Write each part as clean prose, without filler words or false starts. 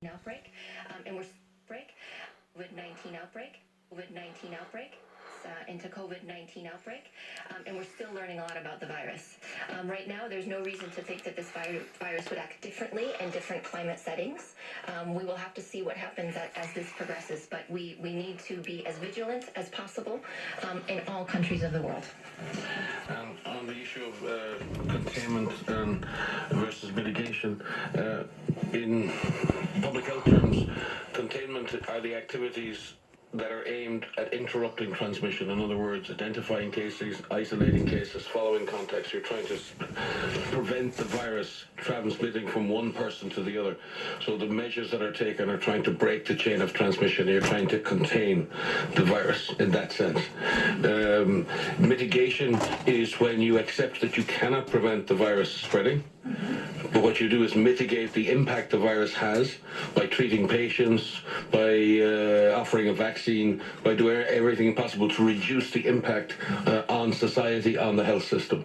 outbreak, and we're break COVID-19 outbreak into COVID-19 outbreak, and we're still learning a lot about the virus. Right now, there's no reason to think that this virus would act differently in different climate settings. We will have to see what happens as this progresses, but we need to be as vigilant as possible in all countries of the world. And on the issue of containment versus mitigation, in public health terms, containment are the activities that are aimed at interrupting transmission. In other words, identifying cases, isolating cases, following contacts. You're trying to prevent the virus transmitting from one person to the other. So the measures that are taken are trying to break the chain of transmission. You're trying to contain the virus in that sense. Mitigation is when you accept that you cannot prevent the virus spreading, but what you do is mitigate the impact the virus has by treating patients, by offering a vaccine, by doing everything possible to reduce the impact on society, on the health system.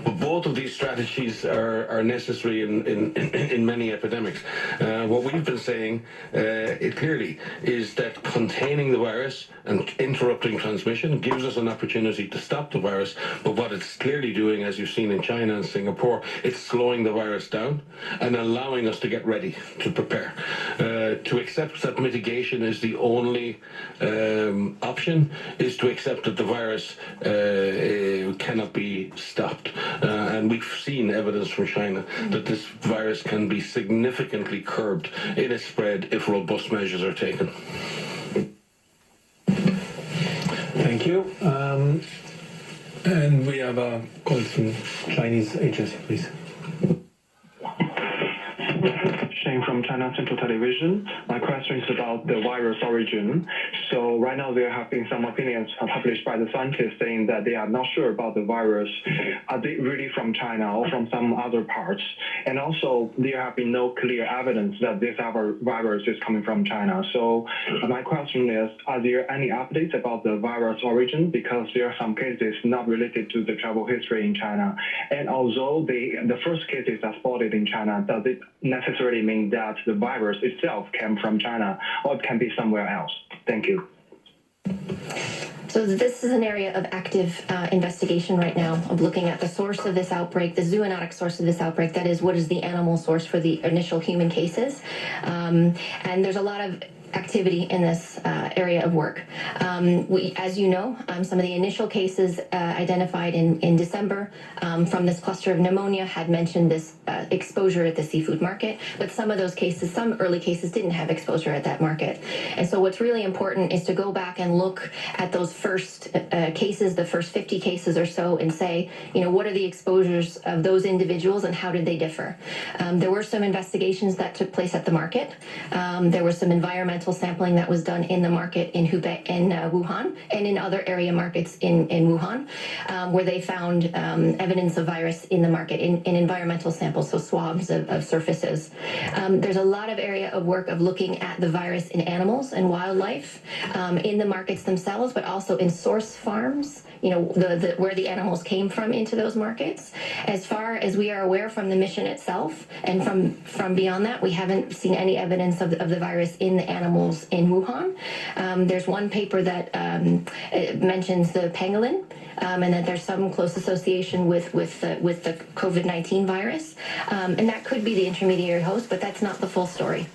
But both of these strategies are necessary in many epidemics. What we've been saying clearly is that containing the virus and interrupting transmission gives us an opportunity to stop the virus, but what it's clearly doing, as you've seen in China and Singapore, it's slowing the virus down and allowing us to get ready, to prepare. To accept that mitigation is the only option is to accept that the virus cannot be stopped. And we've seen evidence from China that this virus can be significantly curbed in its spread if robust measures are taken. Thank you. And we have a call from Chinese agency, please. From China Central Television. My question is about the virus origin. So right now there have been some opinions published by the scientists saying that they are not sure about the virus. Are they really from China or from some other parts? And also there have been no clear evidence that this virus is coming from China. So my question is, are there any updates about the virus origin? Because there are some cases not related to the travel history in China. And although the first cases are spotted in China, does it necessarily mean that the virus itself came from China, or it can be somewhere else? Thank you. So this is an area of active investigation right now, of looking at the source of this outbreak, the zoonotic source of this outbreak, that is, what is the animal source for the initial human cases. And there's a lot of activity in this area of work. As you know, some of the initial cases identified in December from this cluster of pneumonia had mentioned this exposure at the seafood market, but some of those cases, some early cases, didn't have exposure at that market. And so what's really important is to go back and look at those first cases, the first 50 cases or so, and say, what are the exposures of those individuals and how did they differ? There were some investigations that took place at the market. There was some environmental sampling that was done in the market in Wuhan and in other area markets in Wuhan, where they found evidence of virus in the market in environmental samples, so swabs of surfaces. There's a lot of area of work of looking at the virus in animals and wildlife, in the markets themselves, but also in source farms, where the animals came from into those markets. As far as we are aware from the mission itself and from beyond that, we haven't seen any evidence of the virus in the animals in Wuhan. There's one paper that mentions the pangolin, and that there's some close association with the COVID-19 virus, and that could be the intermediary host, but that's not the full story.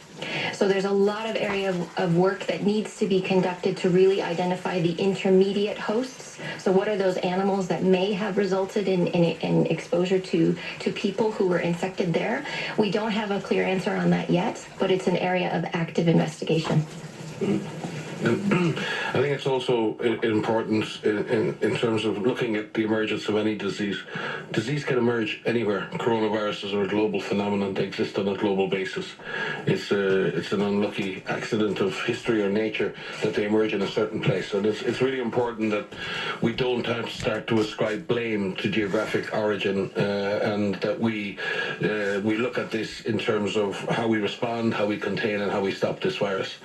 So there's a lot of area of work that needs to be conducted to really identify the intermediate hosts. So what are those animals that may have resulted in exposure to people who were infected there? We don't have a clear answer on that yet, but it's an area of active investigation. I think it's also important in terms of looking at the emergence of any disease. Disease can emerge anywhere. Coronaviruses are a global phenomenon. They exist on a global basis. It's an unlucky accident of history or nature that they emerge in a certain place. And it's really important that we don't have to start to ascribe blame to geographic origin, and that we look at this in terms of how we respond, how we contain, and how we stop this virus.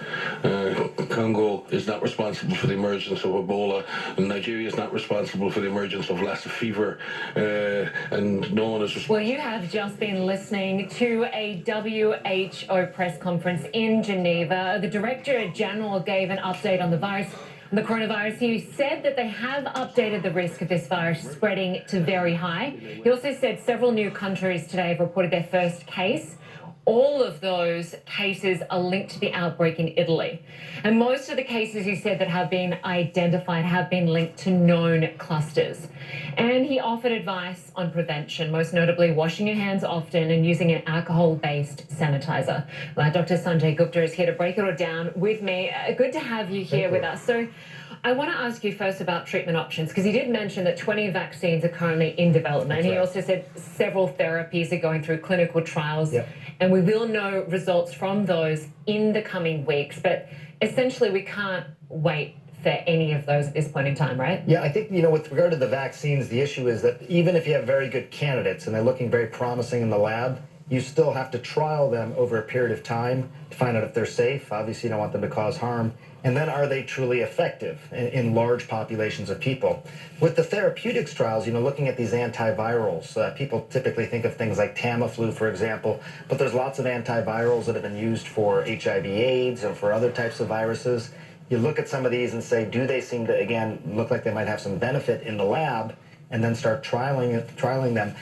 Congo is not responsible for the emergence of Ebola, and Nigeria is not responsible for the emergence of Lassa fever, and no one is responsible. Well, you have just been listening to a WHO press conference in Geneva. The Director General gave an update on the coronavirus. He said that they have updated the risk of this virus spreading to very high. He also said several new countries today have reported their first case. All of those cases are linked to the outbreak in Italy. And most of the cases, he said, that have been identified have been linked to known clusters. And he offered advice on prevention, most notably washing your hands often and using an alcohol-based sanitizer. Well, Dr. Sanjay Gupta is here to break it all down with me. Good to have you here with us. So I want to ask you first about treatment options, because he did mention that 20 vaccines are currently in development. He also said several therapies are going through clinical trials, and we will know results from those in the coming weeks. But essentially, we can't wait for any of those at this point in time, right? Yeah, I think, with regard to the vaccines, the issue is that even if you have very good candidates and they're looking very promising in the lab, you still have to trial them over a period of time to find out if they're safe. Obviously, you don't want them to cause harm. And then are they truly effective in large populations of people? With the therapeutics trials, looking at these antivirals, people typically think of things like Tamiflu, for example, but there's lots of antivirals that have been used for HIV/AIDS and for other types of viruses. You look at some of these and say, do they seem to, again, look like they might have some benefit in the lab? And then start trialing them.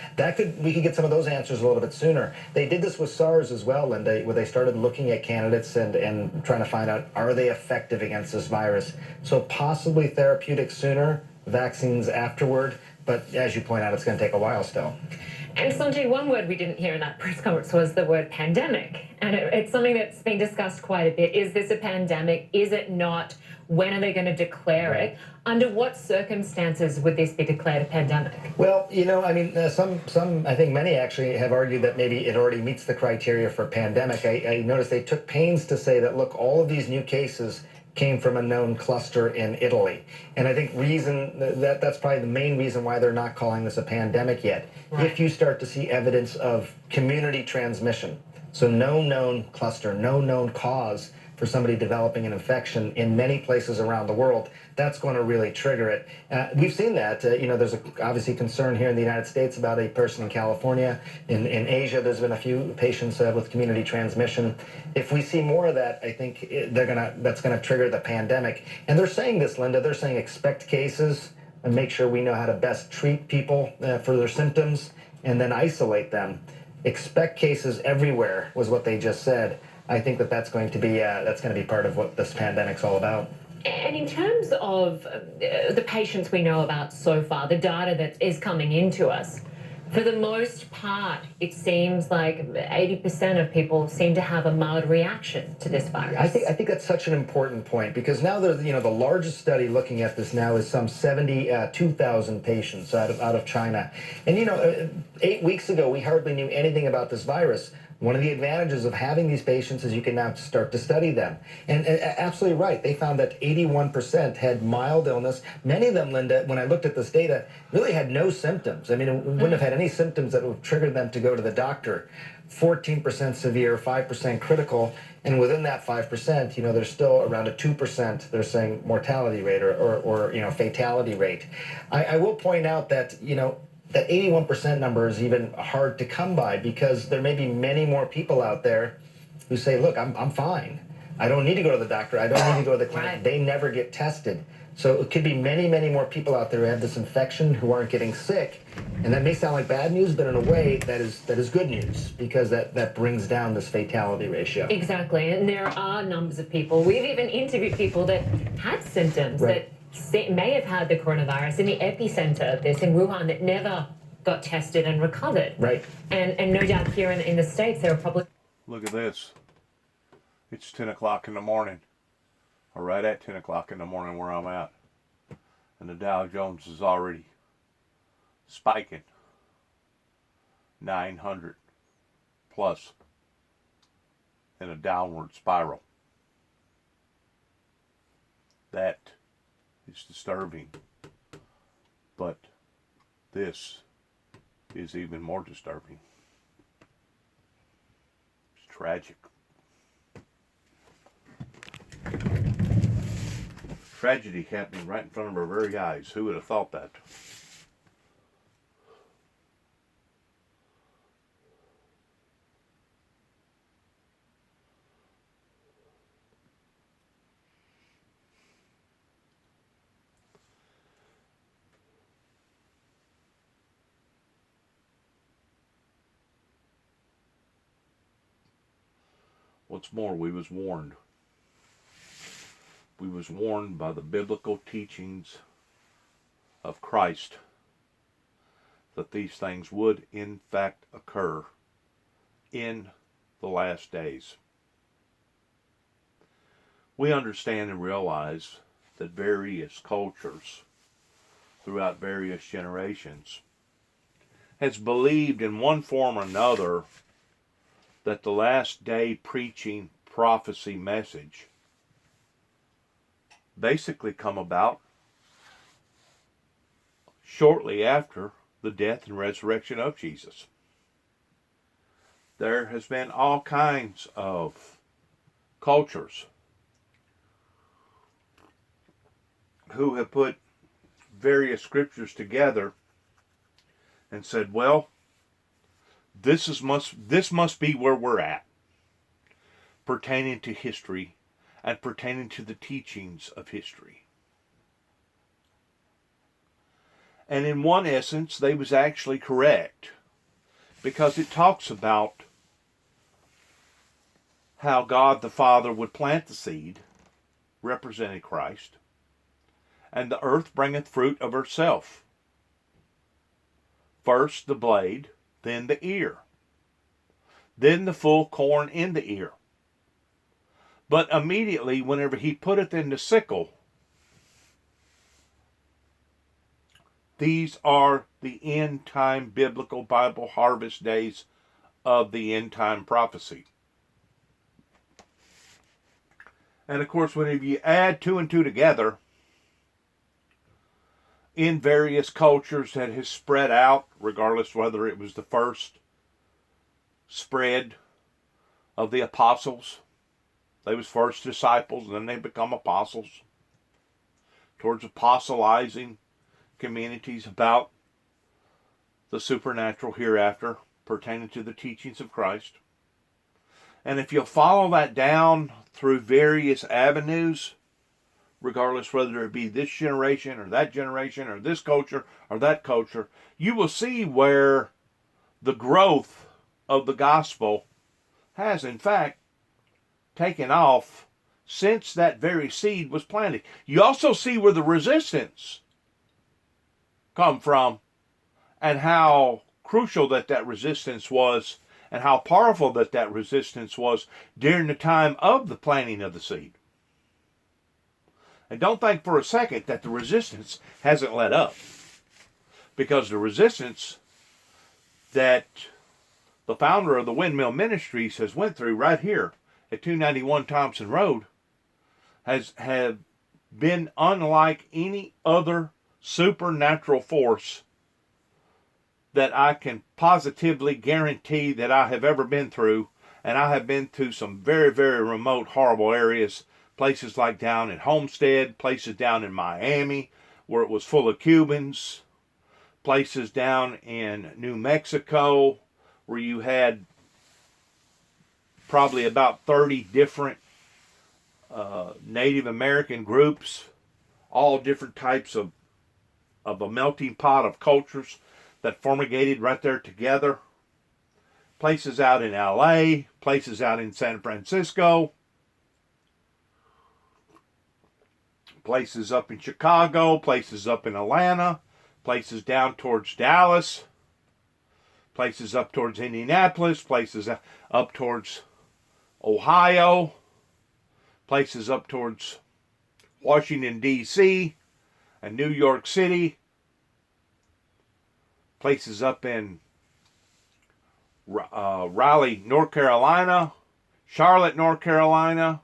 We could get some of those answers a little bit sooner. They did this with SARS as well, Linda, where they started looking at candidates and trying to find out, are they effective against this virus? So possibly therapeutics sooner, vaccines afterward, but as you point out, it's going to take a while still. And Sanjay, one word we didn't hear in that press conference was the word pandemic. And it's something that's been discussed quite a bit. Is this a pandemic? Is it not? When are they going to declare it? Under what circumstances would this be declared a pandemic? Well, some, I think many actually have argued that maybe it already meets the criteria for pandemic. I noticed they took pains to say that, look, all of these new cases came from a known cluster in Italy. And I think that's probably the main reason why they're not calling this a pandemic yet. Right. If you start to see evidence of community transmission, so no known cluster, no known cause for somebody developing an infection in many places around the world, that's going to really trigger it. We've seen that. There's obviously concern here in the United States about a person in California. In Asia, there's been a few patients with community transmission. If we see more of that, I think that's going to trigger the pandemic. And they're saying this, Linda. They're saying expect cases and make sure we know how to best treat people for their symptoms and then isolate them. Expect cases everywhere was what they just said. I think that's going to be part of what this pandemic's all about. And in terms of the patients we know about so far, the data that is coming into us, for the most part, it seems like 80% of people seem to have a mild reaction to this virus. I think that's such an important point, because now the largest study looking at this now is some 72,000 patients out of China. And 8 weeks ago, we hardly knew anything about this virus. One of the advantages of having these patients is you can now start to study them. And absolutely right. They found that 81% had mild illness. Many of them, Linda, when I looked at this data, really had no symptoms. I mean, it wouldn't have had any symptoms that would have triggered them to go to the doctor. 14% severe, 5% critical. And within that 5%, there's still around a 2%, they're saying, mortality rate or fatality rate. I will point out that, that 81% number is even hard to come by, because there may be many more people out there who say, look, I'm fine. I don't need to go to the doctor. I don't need to go to the clinic. Right. They never get tested. So it could be many, many more people out there who have this infection who aren't getting sick. And that may sound like bad news, but in a way that is good news, because that brings down this fatality ratio. Exactly. And there are numbers of people. We've even interviewed people that had symptoms that may have had the coronavirus in the epicenter of this in Wuhan that never got tested and recovered. Right. And no doubt here in the States, there are probably... Look at this. It's 10 o'clock in the morning, or right at 10 o'clock in the morning where I'm at. And the Dow Jones is already spiking 900 plus in a downward spiral. That is disturbing, but this is even more disturbing. It's tragic. tragedy happening right in front of our very eyes. Who would have thought that? What's more, we was warned. We was warned by the biblical teachings of Christ that these things would in fact occur in the last days. We understand and realize that various cultures throughout various generations has believed in one form or another that the last day preaching prophecy message basically come about shortly after the death and resurrection of Jesus. There has been all kinds of cultures who have put various scriptures together and said, well, this must be where we're at, pertaining to history and pertaining to the teachings of history. And in one essence, they was actually correct, because it talks about how God the Father would plant the seed, representing Christ, and the earth bringeth fruit of herself. First the blade, then the ear, then the full corn in the ear. But immediately, whenever he putteth in the sickle, these are the end time biblical Bible harvest days of the end time prophecy. And of course, whenever you add two and two together, in various cultures that has spread out, regardless whether it was the first spread of the apostles, they was first disciples, and then they become apostles, towards apostolizing communities about the supernatural hereafter pertaining to the teachings of Christ. And if you'll follow that down through various avenues, regardless whether it be this generation or that generation or this culture or that culture, you will see where the growth of the gospel has in fact taken off since that very seed was planted. You also see where the resistance come from and how crucial that resistance was and how powerful that resistance was during the time of the planting of the seed. And don't think for a second that the resistance hasn't let up, because the resistance that the founder of the Windmill Ministries has went through right here at 291 Thompson Road have been unlike any other supernatural force that I can positively guarantee that I have ever been through. And I have been to some very, very remote, horrible areas, places like down in Homestead, places down in Miami where it was full of Cubans, places down in New Mexico where you had probably about 30 different Native American groups, all different types of a melting pot of cultures that formigated right there together. Places out in LA, places out in San Francisco, places up in Chicago, places up in Atlanta, places down towards Dallas, places up towards Indianapolis, places up towards Ohio, places up towards Washington, D.C., and New York City, places up in Raleigh, North Carolina, Charlotte, North Carolina,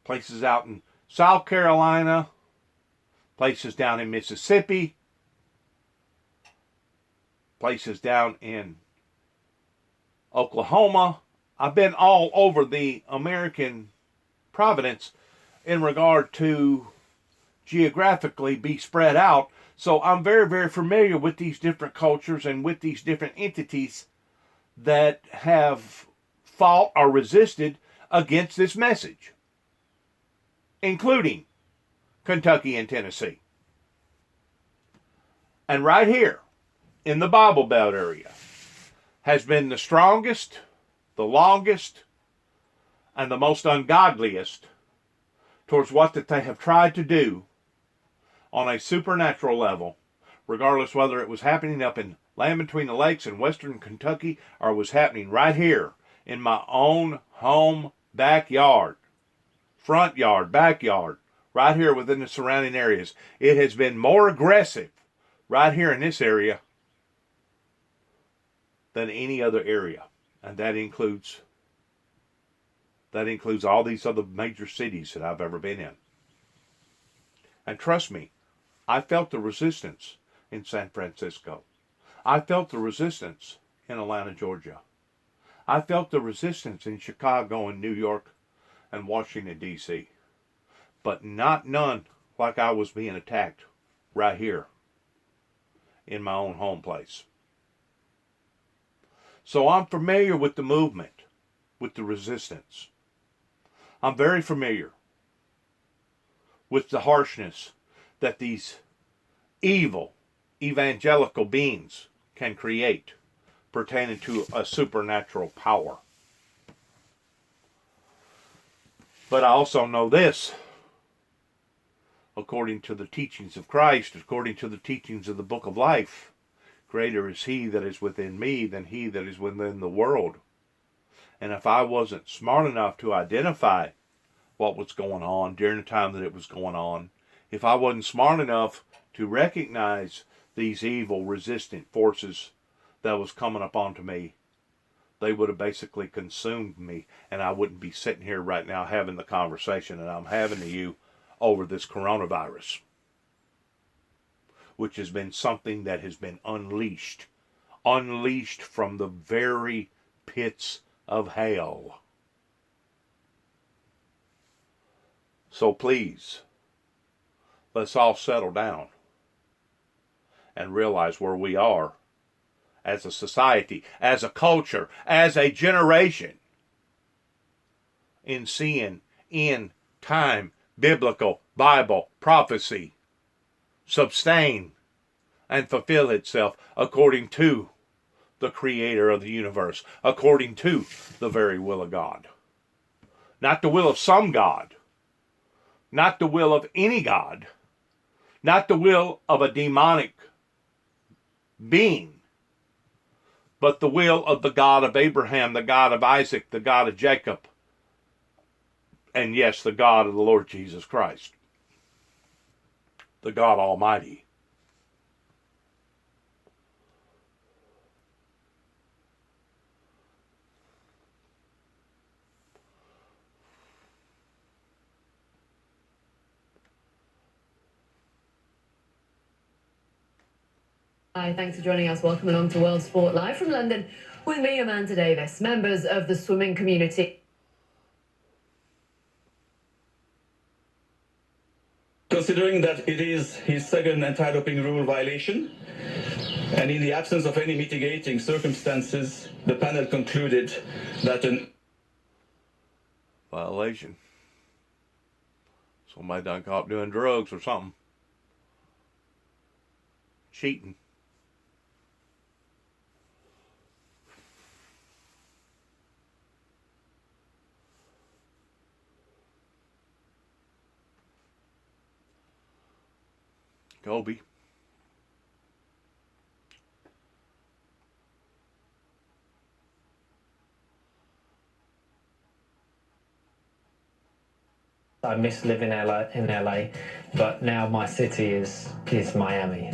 places out in South Carolina, places down in Mississippi, places down in Oklahoma. I've been all over the American province, in regard to geographically be spread out. So I'm very, very familiar with these different cultures and with these different entities that have fought or resisted against this message, including Kentucky and Tennessee. And right here in the Bible Belt area has been the strongest, the longest, and the most ungodliest towards what that they have tried to do on a supernatural level, regardless whether it was happening up in Land Between the Lakes in western Kentucky or was happening right here in my own home backyard, front yard, backyard, right here within the surrounding areas. It has been more aggressive right here in this area than any other area. And that includes all these other major cities that I've ever been in. And trust me, I felt the resistance in San Francisco. I felt the resistance in Atlanta, Georgia. I felt the resistance in Chicago and New York and Washington, D.C. But not none like I was being attacked right here in my own home place. So I'm familiar with the movement, with the resistance. I'm very familiar with the harshness that these evil evangelical beings can create pertaining to a supernatural power. But I also know this, according to the teachings of Christ, according to the teachings of the Book of Life, greater is He that is within me than he that is within the world. And if I wasn't smart enough to identify what was going on during the time that it was going on, if I wasn't smart enough to recognize these evil resistant forces that was coming up onto me, they would have basically consumed me, and I wouldn't be sitting here right now having the conversation that I'm having to you over this coronavirus, which has been something that has been unleashed from the very pits of hell. So please, let's all settle down and realize where we are as a society, as a culture, as a generation in seeing in time biblical Bible prophecy sustain and fulfill itself according to the creator of the universe, according to the very will of God. Not the will of some God, not the will of any God, not the will of a demonic being, but the will of the God of Abraham, the God of Isaac, the God of Jacob, and yes, the God of the Lord Jesus Christ, the God Almighty. Hi, thanks for joining us. Welcome along to World Sport Live from London with me, Amanda Davis. Members of the swimming community. Considering that it is his second anti-doping rule violation, and in the absence of any mitigating circumstances, the panel concluded that an Violation. Somebody done caught doing drugs or something. Cheating. Kobe. I miss living in LA, but now my city is Miami.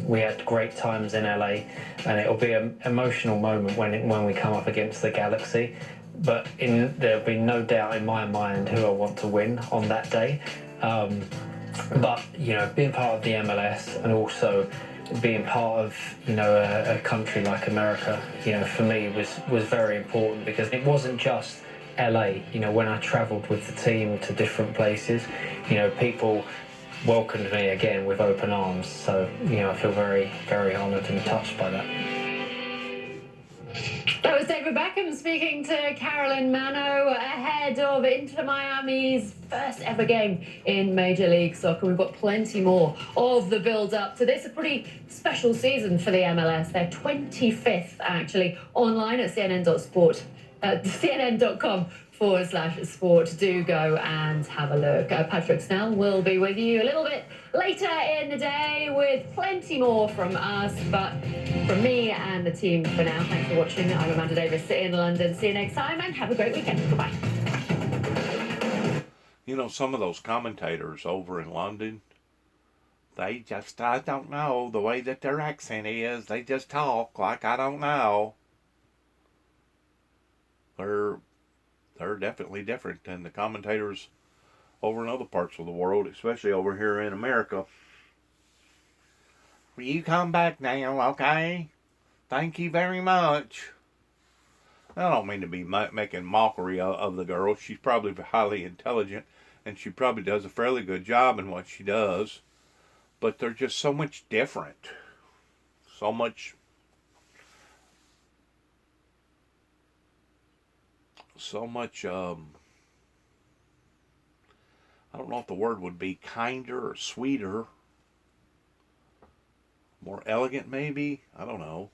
We had great times in LA, and it'll be an emotional moment when we come up against the Galaxy. But there'll be no doubt in my mind who I want to win on that day. But being part of the MLS and also being part of a country like America, for me was very important, because it wasn't just LA, when I travelled with the team to different places, people welcomed me again with open arms. So, I feel very, very honoured and touched by that. That was David Beckham speaking to Carolyn Mano ahead of Inter Miami's first ever game in Major League Soccer. We've got plenty more of the build-up to this. A pretty special season for the MLS. They're 25th, actually, online at CNN.com/sport. Do go and have a look. Patrick Snell will be with you a little bit later in the day with plenty more from us, but from me and the team for now, thanks for watching. I'm Amanda Davis in London. See you next time and have a great weekend. Goodbye. Some of those commentators over in London, they just, I don't know, the way that their accent is, they just talk like I don't know. They're definitely different than the commentators over in other parts of the world, especially over here in America. Will you come back now, okay? Thank you very much. I don't mean to be making mockery of the girl. She's probably highly intelligent, and she probably does a fairly good job in what she does. But they're just so much different. So much I don't know if the word would be kinder or sweeter, more elegant maybe, I don't know.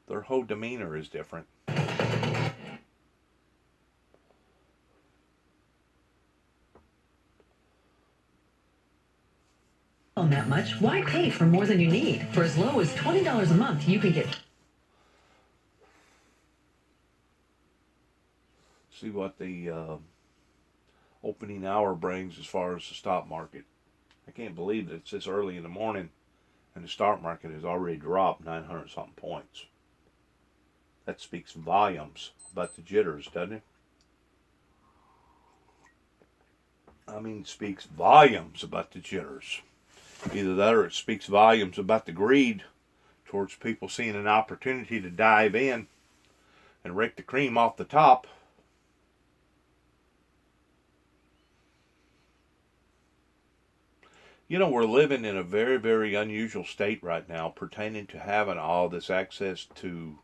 Their whole demeanor is different. On that much, why pay for more than you need? For as low as $20 a month, you can get... See what the opening hour brings as far as the stock market. I can't believe that it's this early in the morning and the stock market has already dropped 900 something points. That speaks volumes about the jitters, doesn't it? I mean, it speaks volumes about the jitters. Either that or it speaks volumes about the greed towards people seeing an opportunity to dive in and rake the cream off the top. We're living in a very, very unusual state right now pertaining to having all this access to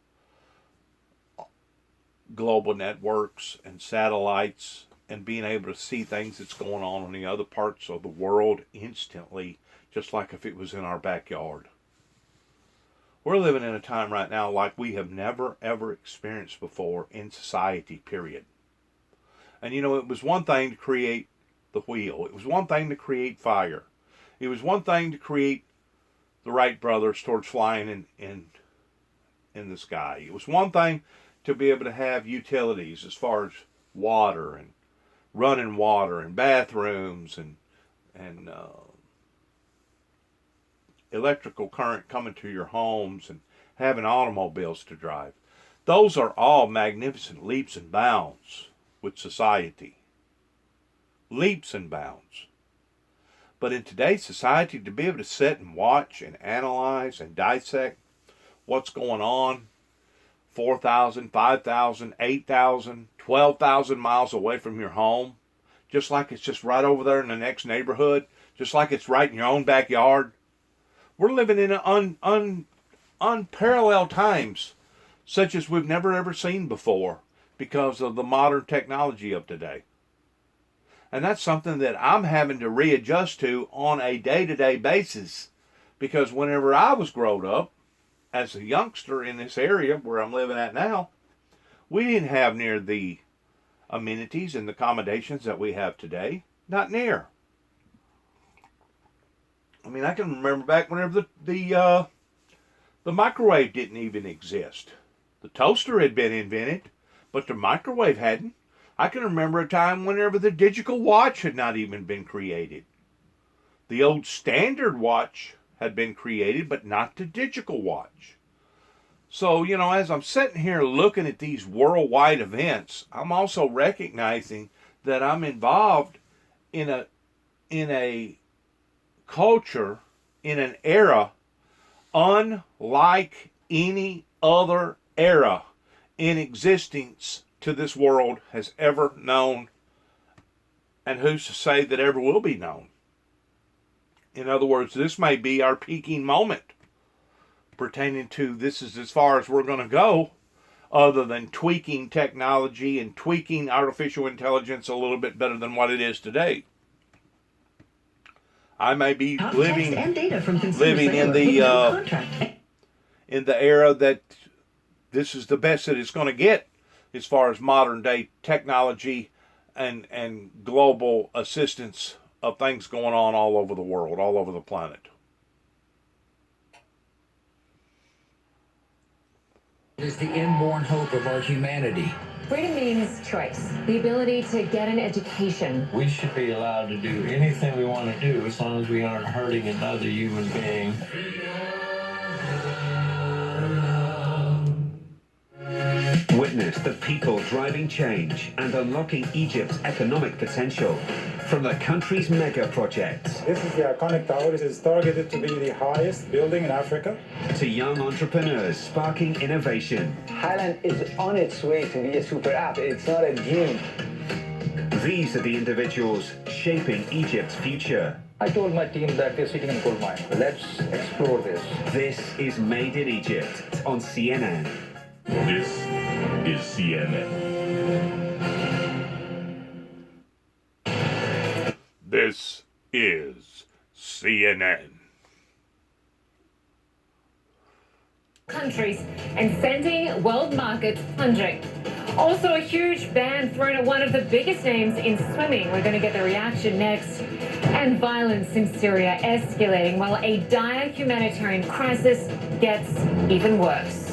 global networks and satellites and being able to see things that's going on in the other parts of the world instantly, just like if it was in our backyard. We're living in a time right now like we have never, ever experienced before in society, period. And it was one thing to create the wheel. It was one thing to create fire. It was one thing to create the Wright brothers towards flying in the sky. It was one thing to be able to have utilities as far as water and running water and bathrooms and electrical current coming to your homes and having automobiles to drive. Those are all magnificent leaps and bounds with society. Leaps and bounds. But in today's society, to be able to sit and watch and analyze and dissect what's going on 4,000, 5,000, 8,000, 12,000 miles away from your home, just like it's just right over there in the next neighborhood, just like it's right in your own backyard. We're living in unparalleled times, such as we've never ever seen before because of the modern technology of today. And that's something that I'm having to readjust to on a day-to-day basis, because whenever I was growing up as a youngster in this area where I'm living at now, we didn't have near the amenities and the accommodations that we have today. Not near. I mean, I can remember back whenever the microwave didn't even exist. The toaster had been invented, but the microwave hadn't. I can remember a time whenever the digital watch had not even been created. The old standard watch had been created, but not the digital watch. So, as I'm sitting here looking at these worldwide events, I'm also recognizing that I'm involved in a culture, in an era unlike any other era in existence to this world has ever known, and who's to say that ever will be known. In other words, this may be our peaking moment pertaining to this is as far as we're going to go, other than tweaking technology and tweaking artificial intelligence a little bit better than what it is today. I may be living in the era that this is the best that it's going to get as far as modern day technology and global assistance of things going on all over the world, all over the planet. It is the inborn hope of our humanity. Freedom means choice, the ability to get an education. We should be allowed to do anything we want to do as long as we aren't hurting another human being. Witness the people driving change and unlocking Egypt's economic potential from the country's mega projects. This is the iconic tower. It is targeted to be the highest building in Africa. To young entrepreneurs sparking innovation. Highland is on its way to be a super app. It's not a dream. These are the individuals shaping Egypt's future. I told my team that we're sitting in a gold mine. Let's explore this. This is Made in Egypt on CNN. This is CNN. This is CNN. Countries and sending world markets plunging. Also, a huge ban thrown at one of the biggest names in swimming. We're going to get the reaction next. And violence in Syria escalating while a dire humanitarian crisis gets even worse.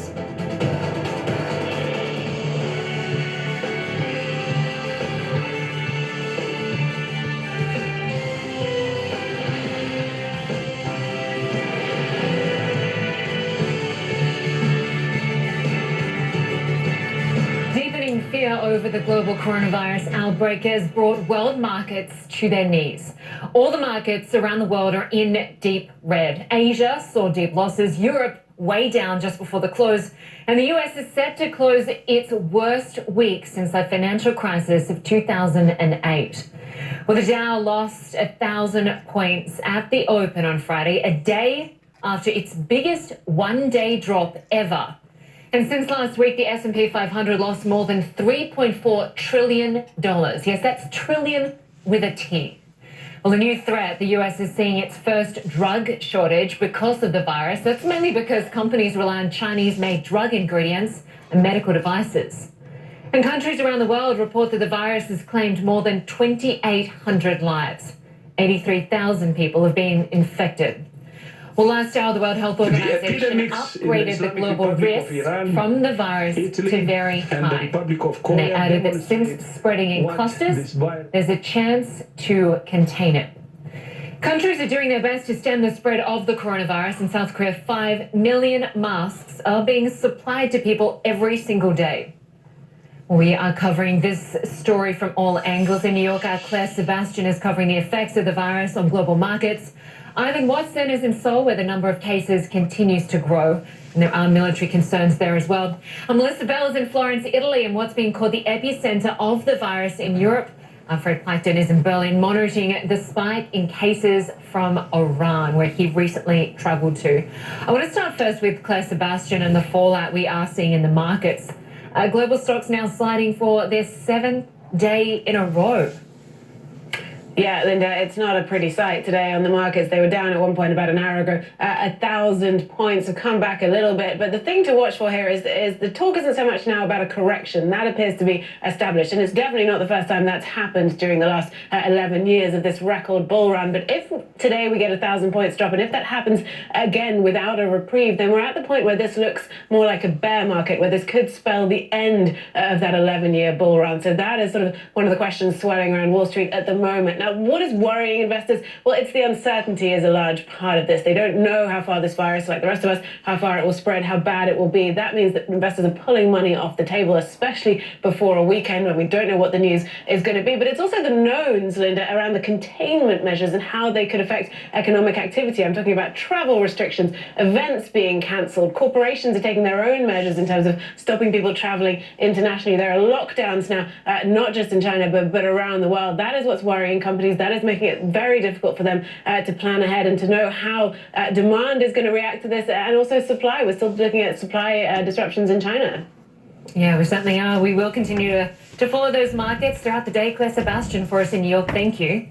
Fear over the global coronavirus outbreak has brought world markets to their knees. All the markets around the world are in deep red. Asia saw deep losses, Europe way down just before the close, and the US is set to close its worst week since the financial crisis of 2008. Well, the Dow lost 1,000 points at the open on Friday, a day after its biggest one-day drop ever. And since last week, the S&P 500 lost more than $3.4 trillion. Yes, that's trillion with a T. Well, a new threat, the US is seeing its first drug shortage because of the virus. That's mainly because companies rely on Chinese-made drug ingredients and medical devices. And countries around the world report that the virus has claimed more than 2,800 lives. 83,000 people have been infected. Well, last hour, the World Health Organization upgraded the global risk from the virus to very high. And they added that since spreading in clusters, there's a chance to contain it. Countries are doing their best to stem the spread of the coronavirus. In South Korea, 5 million masks are being supplied to people every single day. We are covering this story from all angles. In New York, our Claire Sebastian is covering the effects of the virus on global markets. Ivan Watson is in Seoul, where the number of cases continues to grow, and there are military concerns there as well. Melissa Bell is in Florence, Italy, and what's being called the epicenter of the virus in Europe. Fred Plankton is in Berlin, monitoring the spike in cases from Iran, where he recently travelled to. I want to start first with Claire Sebastian and the fallout we are seeing in the markets. Global stocks now sliding for their 7th day in a row. Yeah, Linda, it's not a pretty sight today on the markets. They were down at one point about an hour ago. 1,000 points have come back a little bit. But the thing to watch for here is the talk isn't so much now about a correction. That appears to be established. And it's definitely not the first time that's happened during the last 11 years of this record bull run. But if today we get 1,000 points drop, and if that happens again without a reprieve, then we're at the point where this looks more like a bear market, where this could spell the end of that 11-year bull run. So that is sort of one of the questions swirling around Wall Street at the moment. Now, what is worrying investors? Well, it's the uncertainty is a large part of this. They don't know how far this virus, like the rest of us, how far it will spread, how bad it will be. That means that investors are pulling money off the table, especially before a weekend when we don't know what the news is going to be. But it's also the knowns, Linda, around the containment measures and how they could affect economic activity. I'm talking about travel restrictions, events being cancelled. Corporations are taking their own measures in terms of stopping people traveling internationally. There are lockdowns now, not just in China, but around the world. That is what's worrying companies. That is making it very difficult for them to plan ahead and to know how demand is going to react to this, and also supply. We're still looking at supply disruptions in China. Yeah, we certainly are. We will continue to follow those markets throughout the day. Claire Sebastian for us in New York. Thank you.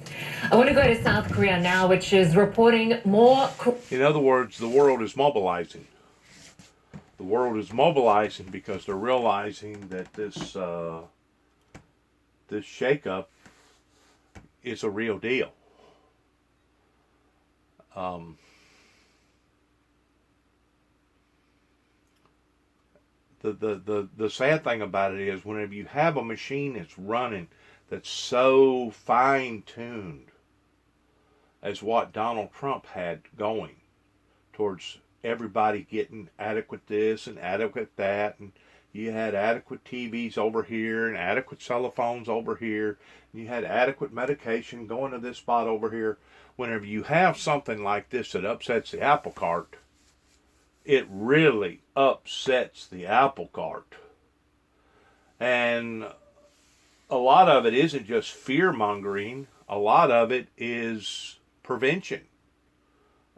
I want to go to South Korea now, which is reporting more... In other words, the world is mobilizing. The world is mobilizing because they're realizing that this shakeup is a real deal. The sad thing about it is whenever you have a machine that's running that's so fine-tuned as what Donald Trump had going towards everybody getting adequate this and adequate that, and you had adequate TVs over here and adequate cell phones over here, and you had adequate medication going to this spot over here. Whenever you have something like this that upsets the apple cart, it really upsets the apple cart. And a lot of it isn't just fear-mongering. A lot of it is prevention.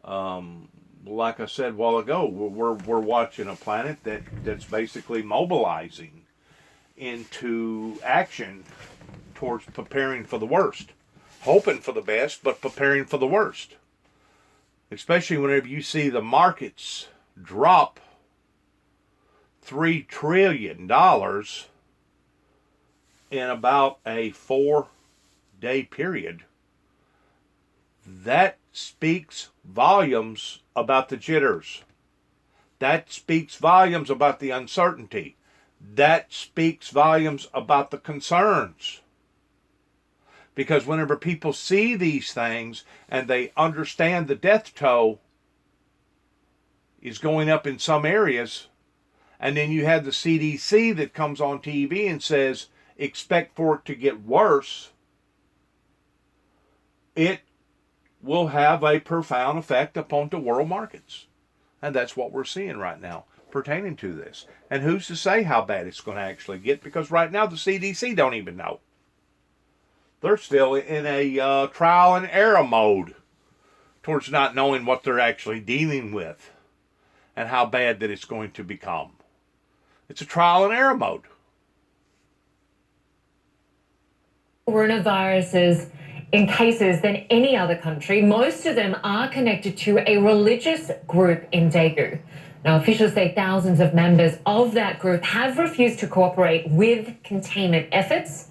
Like I said a while ago, we're watching a planet that's basically mobilizing into action towards preparing for the worst. Hoping for the best, but preparing for the worst. Especially whenever you see the markets drop $3 trillion in about a 4-day period. That speaks volumes about the jitters. That speaks volumes about the uncertainty. That speaks volumes about the concerns. Because whenever people see these things and they understand the death toll is going up in some areas, and then you have the CDC that comes on TV and says, expect for it to get worse, it will have a profound effect upon the world markets. And that's what we're seeing right now pertaining to this. And who's to say how bad it's going to actually get? Because right now the CDC don't even know. They're still in a trial and error mode towards not knowing what they're actually dealing with and how bad that it's going to become. It's a trial and error mode. Coronaviruses in cases than any other country. Most of them are connected to a religious group in Daegu. Now, officials say thousands of members of that group have refused to cooperate with containment efforts,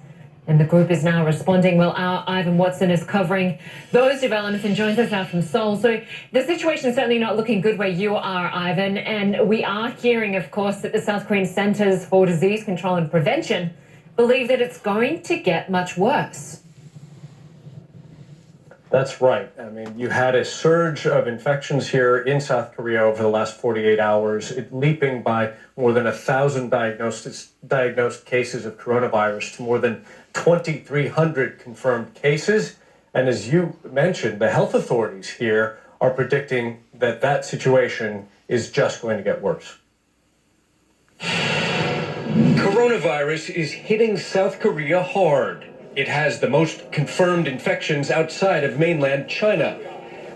and the group is now responding. Well, our Ivan Watson is covering those developments and joins us now from Seoul. So the situation is certainly not looking good where you are, Ivan, and we are hearing, of course, that the South Korean Centers for Disease Control and Prevention believe that it's going to get much worse. That's right. I mean, you had a surge of infections here in South Korea over the last 48 hours, leaping by more than 1,000 diagnosed cases of coronavirus to more than 2,300 confirmed cases. And as you mentioned, the health authorities here are predicting that that situation is just going to get worse. Coronavirus is hitting South Korea hard. It has the most confirmed infections outside of mainland China.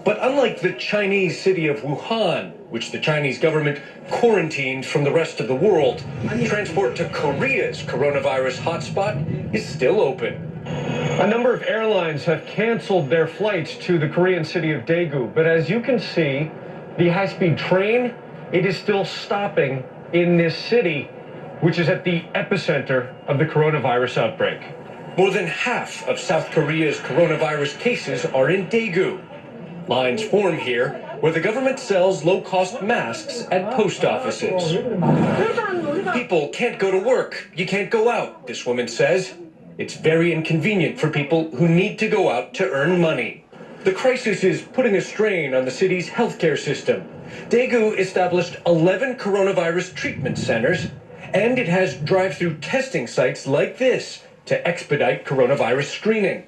But unlike the Chinese city of Wuhan, which the Chinese government quarantined from the rest of the world, transport to Korea's coronavirus hotspot is still open. A number of airlines have canceled their flights to the Korean city of Daegu, but as you can see, the high-speed train, it is still stopping in this city, which is at the epicenter of the coronavirus outbreak. More than half of South Korea's coronavirus cases are in Daegu. Lines form here where the government sells low-cost masks at post offices. People can't go to work. You can't go out, this woman says. It's very inconvenient for people who need to go out to earn money. The crisis is putting a strain on the city's healthcare system. Daegu established 11 coronavirus treatment centers, and it has drive-through testing sites like this to expedite coronavirus screening.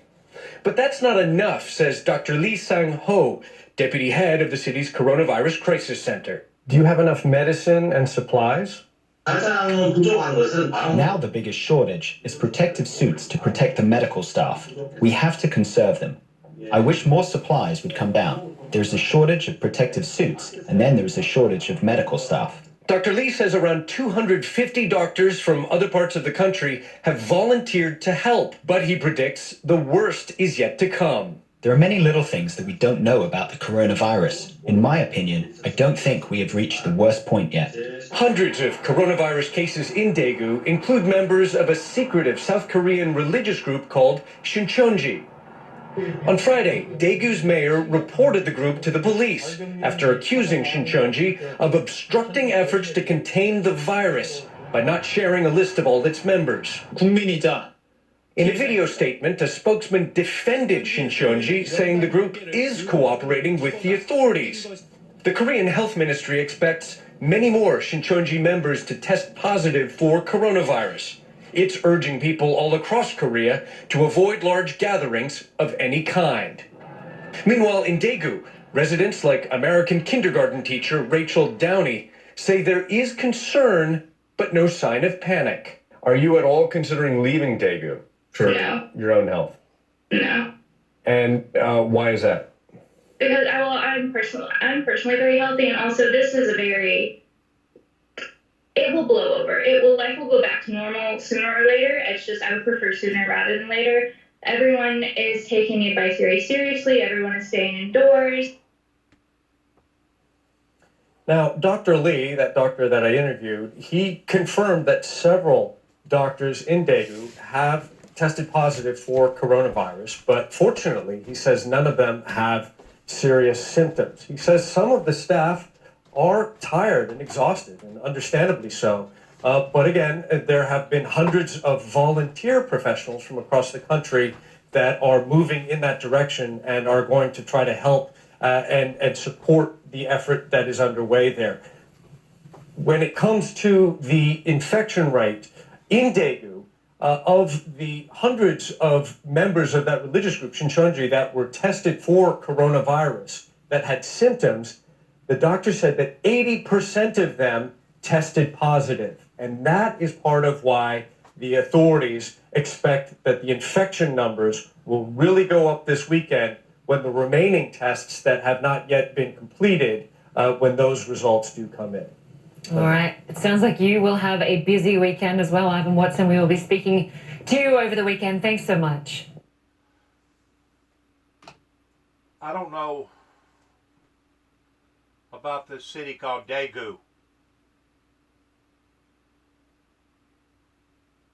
But that's not enough, says Dr. Lee Sang-ho, deputy head of the city's coronavirus crisis center. Do you have enough medicine and supplies? Now the biggest shortage is protective suits to protect the medical staff. We have to conserve them. I wish more supplies would come down. There's a shortage of protective suits, and then there's a shortage of medical staff. Dr. Lee says around 250 doctors from other parts of the country have volunteered to help, but he predicts the worst is yet to come. There are many little things that we don't know about the coronavirus. In my opinion, I don't think we have reached the worst point yet. Hundreds of coronavirus cases in Daegu include members of a secretive South Korean religious group called Shincheonji. On Friday, Daegu's mayor reported the group to the police after accusing Shincheonji of obstructing efforts to contain the virus by not sharing a list of all its members. In a video statement, a spokesman defended Shincheonji, saying the group is cooperating with the authorities. The Korean Health Ministry expects many more Shincheonji members to test positive for coronavirus. It's urging people all across Korea to avoid large gatherings of any kind. Meanwhile, in Daegu, residents like American kindergarten teacher Rachel Downey say there is concern, but no sign of panic. Are you at all considering leaving Daegu for your own health? No. And why is that? Because I'm personally very healthy, and also this is it will blow over. Life will go back to normal sooner or later. It's just I would prefer sooner rather than later. Everyone is taking the advice very seriously. Everyone is staying indoors. Now, Dr. Lee, that doctor that I interviewed, he confirmed that several doctors in Daegu have tested positive for coronavirus, but fortunately, he says none of them have serious symptoms. He says some of the staff are tired and exhausted, and understandably so. But again, there have been hundreds of volunteer professionals from across the country that are moving in that direction and are going to try to help and support the effort that is underway there. When it comes to the infection rate in Daegu, of the hundreds of members of that religious group, Shincheonji, that were tested for coronavirus that had symptoms, the doctor said that 80% of them tested positive. And that is part of why the authorities expect that the infection numbers will really go up this weekend when the remaining tests that have not yet been completed, when those results do come in. All right. It sounds like you will have a busy weekend as well, Ivan Watson. We will be speaking to you over the weekend. Thanks so much. I don't know about this city called Daegu.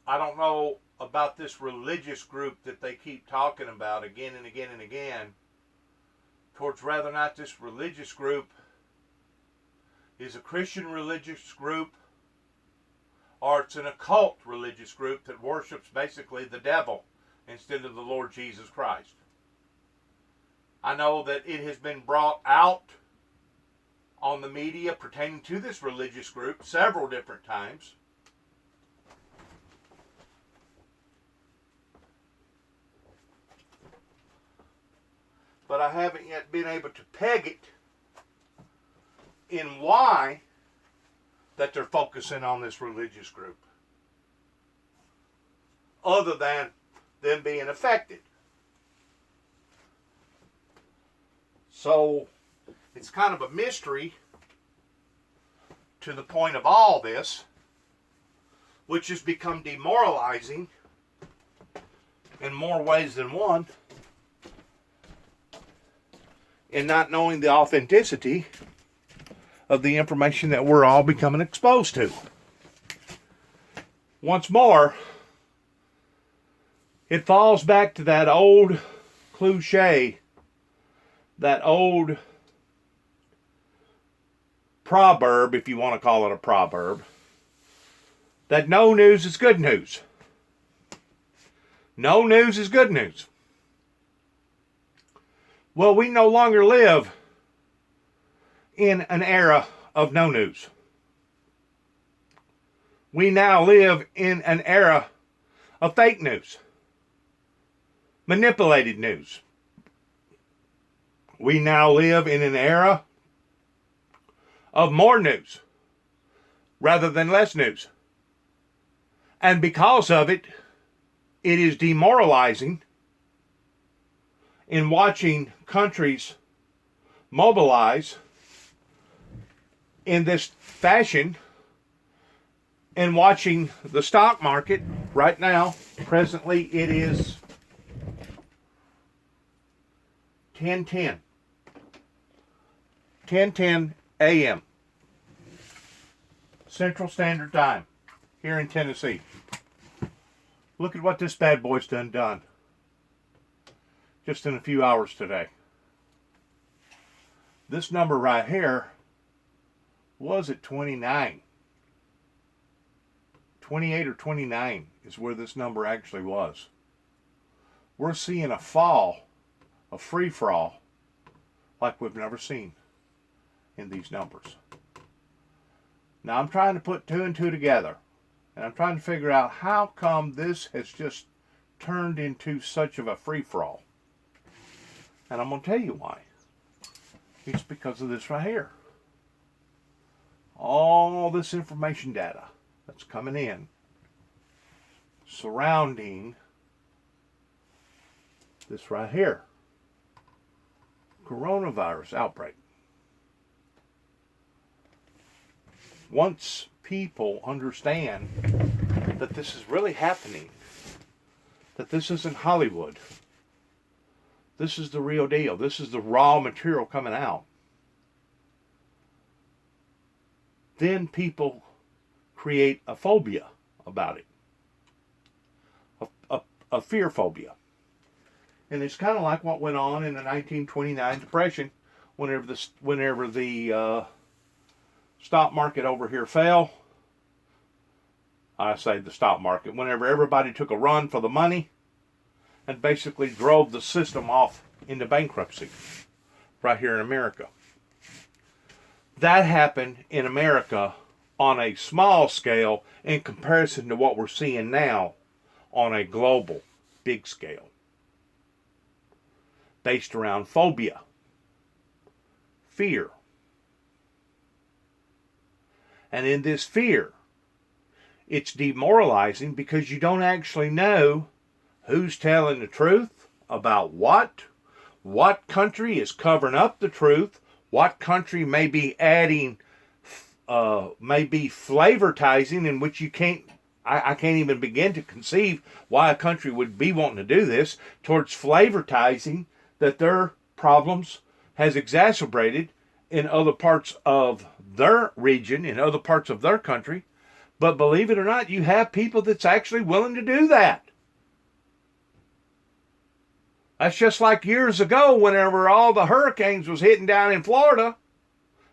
I don't know about this religious group that they keep talking about again and again and again, towards whether or not this religious group is a Christian religious group or it's an occult religious group that worships basically the devil instead of the Lord Jesus Christ. I know that it has been brought out on the media pertaining to this religious group several different times. But I haven't yet been able to peg it in why that they're focusing on this religious group, other than them being affected. So it's kind of a mystery to the point of all this, which has become demoralizing in more ways than one, in not knowing the authenticity of the information that we're all becoming exposed to. Once more, it falls back to that old cliche, that old proverb, if you want to call it a proverb, that no news is good news. No news is good news. Well, we no longer live in an era of no news. We now live in an era of fake news, manipulated news. We now live in an era of more news rather than less news. And because of it, it is demoralizing in watching countries mobilize in this fashion and watching the stock market right now. Presently, it is 10:10 a.m. Central Standard Time here in Tennessee. Look at what this bad boy's done just in a few hours today. This number right here was at 29. 28 or 29 is where this number actually was. We're seeing a fall, a free fall, like we've never seen in these numbers. Now I'm trying to put two and two together, and I'm trying to figure out how come this has just turned into such of a free-for-all. And I'm going to tell you why. It's because of this right here. All this information data that's coming in surrounding this right here. Coronavirus outbreak. Once people understand that this is really happening, that this isn't Hollywood, this is the real deal, this is the raw material coming out, then people create a phobia about it, a fear phobia. And it's kind of like what went on in the 1929 Depression, whenever the stock market over here fell. I say the stock market, whenever everybody took a run for the money and basically drove the system off into bankruptcy right here in America. That happened in America on a small scale in comparison to what we're seeing now on a global big scale, based around phobia, fear. And in this fear, it's demoralizing because you don't actually know who's telling the truth about what country is covering up the truth, what country may be adding, may be flavortizing, in which you can't, I can't even begin to conceive why a country would be wanting to do this, towards flavortizing that their problems has exacerbated in other parts of their region, in other parts of their country. But believe it or not, you have people that's actually willing to do that. That's just like years ago, whenever all the hurricanes was hitting down in Florida,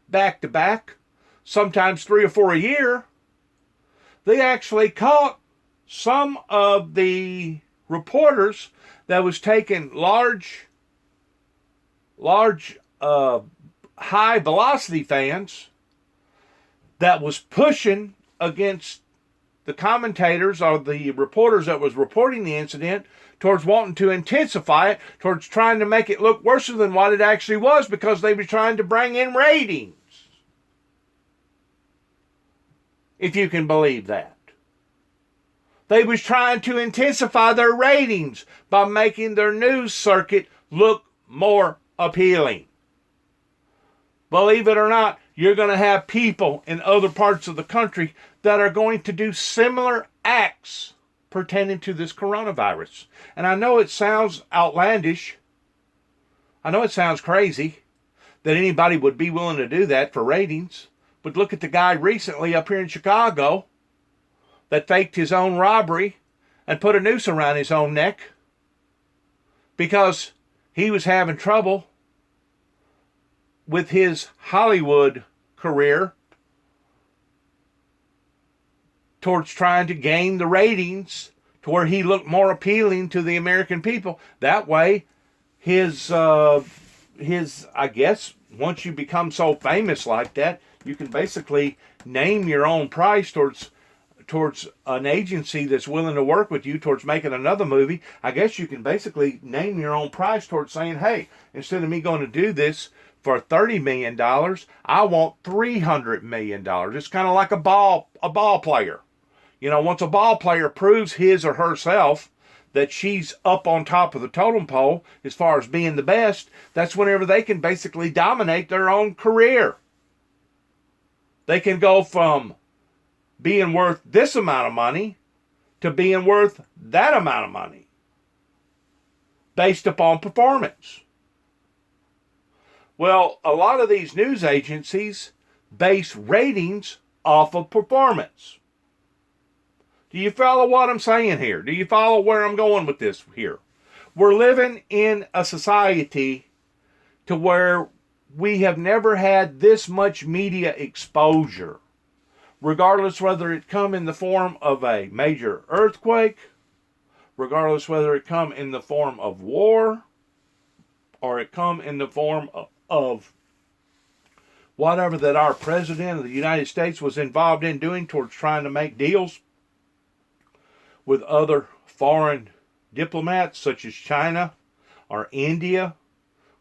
back to back, sometimes 3 or 4 a year. They actually caught some of the reporters that was taking large high velocity fans that was pushing against the commentators or the reporters that was reporting the incident, towards wanting to intensify it, towards trying to make it look worse than what it actually was, because they were trying to bring in ratings. If you can believe that. They was trying to intensify their ratings by making their news circuit look more appealing. Believe it or not, you're going to have people in other parts of the country that are going to do similar acts pertaining to this coronavirus. And I know it sounds outlandish. I know it sounds crazy that anybody would be willing to do that for ratings. But look at the guy recently up here in Chicago that faked his own robbery and put a noose around his own neck because he was having trouble with his Hollywood career towards trying to gain the ratings, to where he looked more appealing to the American people. That way, his I guess, once you become so famous like that, you can basically name your own price towards an agency that's willing to work with you towards making another movie. I guess you can basically name your own price towards saying, hey, instead of me going to do this for $30 million, I want $300 million. It's kind of like a ball player. You know, once a ball player proves his or herself that she's up on top of the totem pole as far as being the best, that's whenever they can basically dominate their own career. They can go from being worth this amount of money to being worth that amount of money based upon performance. Well, a lot of these news agencies base ratings off of performance. Do you follow what I'm saying here? Do you follow where I'm going with this here? We're living in a society to where we have never had this much media exposure, regardless whether it come in the form of a major earthquake, regardless whether it come in the form of war, or it come in the form of whatever that our president of the United States was involved in doing towards trying to make deals with other foreign diplomats such as China or India,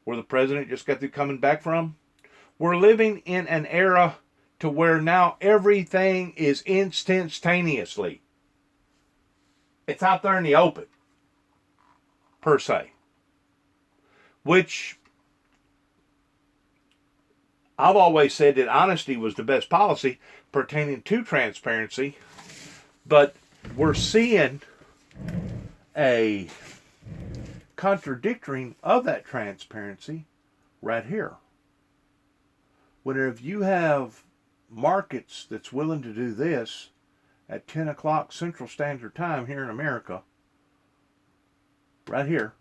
where the president just got through coming back from. We're living in an era to where now everything is instantaneously. It's out there in the open, per se. Which I've always said that honesty was the best policy pertaining to transparency, but we're seeing a contradicting of that transparency right here. Whenever you have markets that's willing to do this at 10 o'clock Central Standard Time here in America, right here,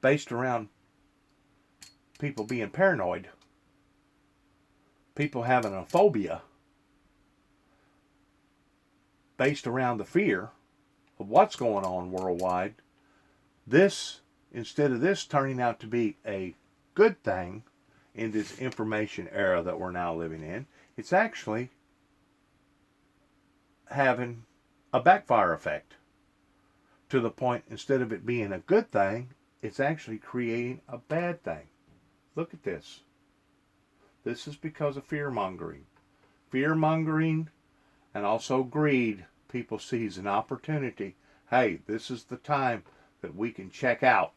based around people being paranoid, people having a phobia, based around the fear of what's going on worldwide, this, instead of this turning out to be a good thing in this information era that we're now living in, it's actually having a backfire effect. To the point, instead of it being a good thing, it's actually creating a bad thing. Look at this. This is because of fear-mongering. Fear-mongering and also greed. People seize an opportunity. Hey, this is the time that we can check out.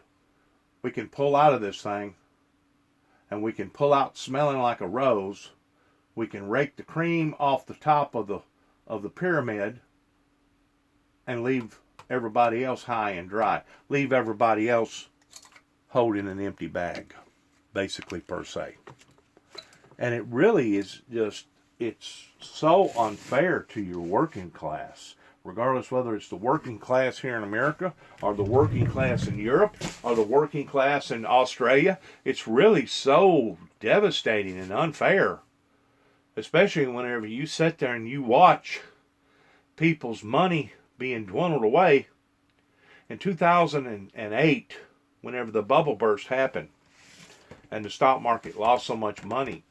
We can pull out of this thing, and we can pull out smelling like a rose. We can rake the cream off the top of the pyramid and leave everybody else high and dry. Leave everybody else holding an empty bag, basically, per se. And it really is just, it's so unfair to your working class, regardless whether it's the working class here in America or the working class in Europe or the working class in Australia. It's really so devastating and unfair, especially whenever you sit there and you watch people's money being dwindled away. In 2008, whenever the bubble burst happened and the stock market lost so much money,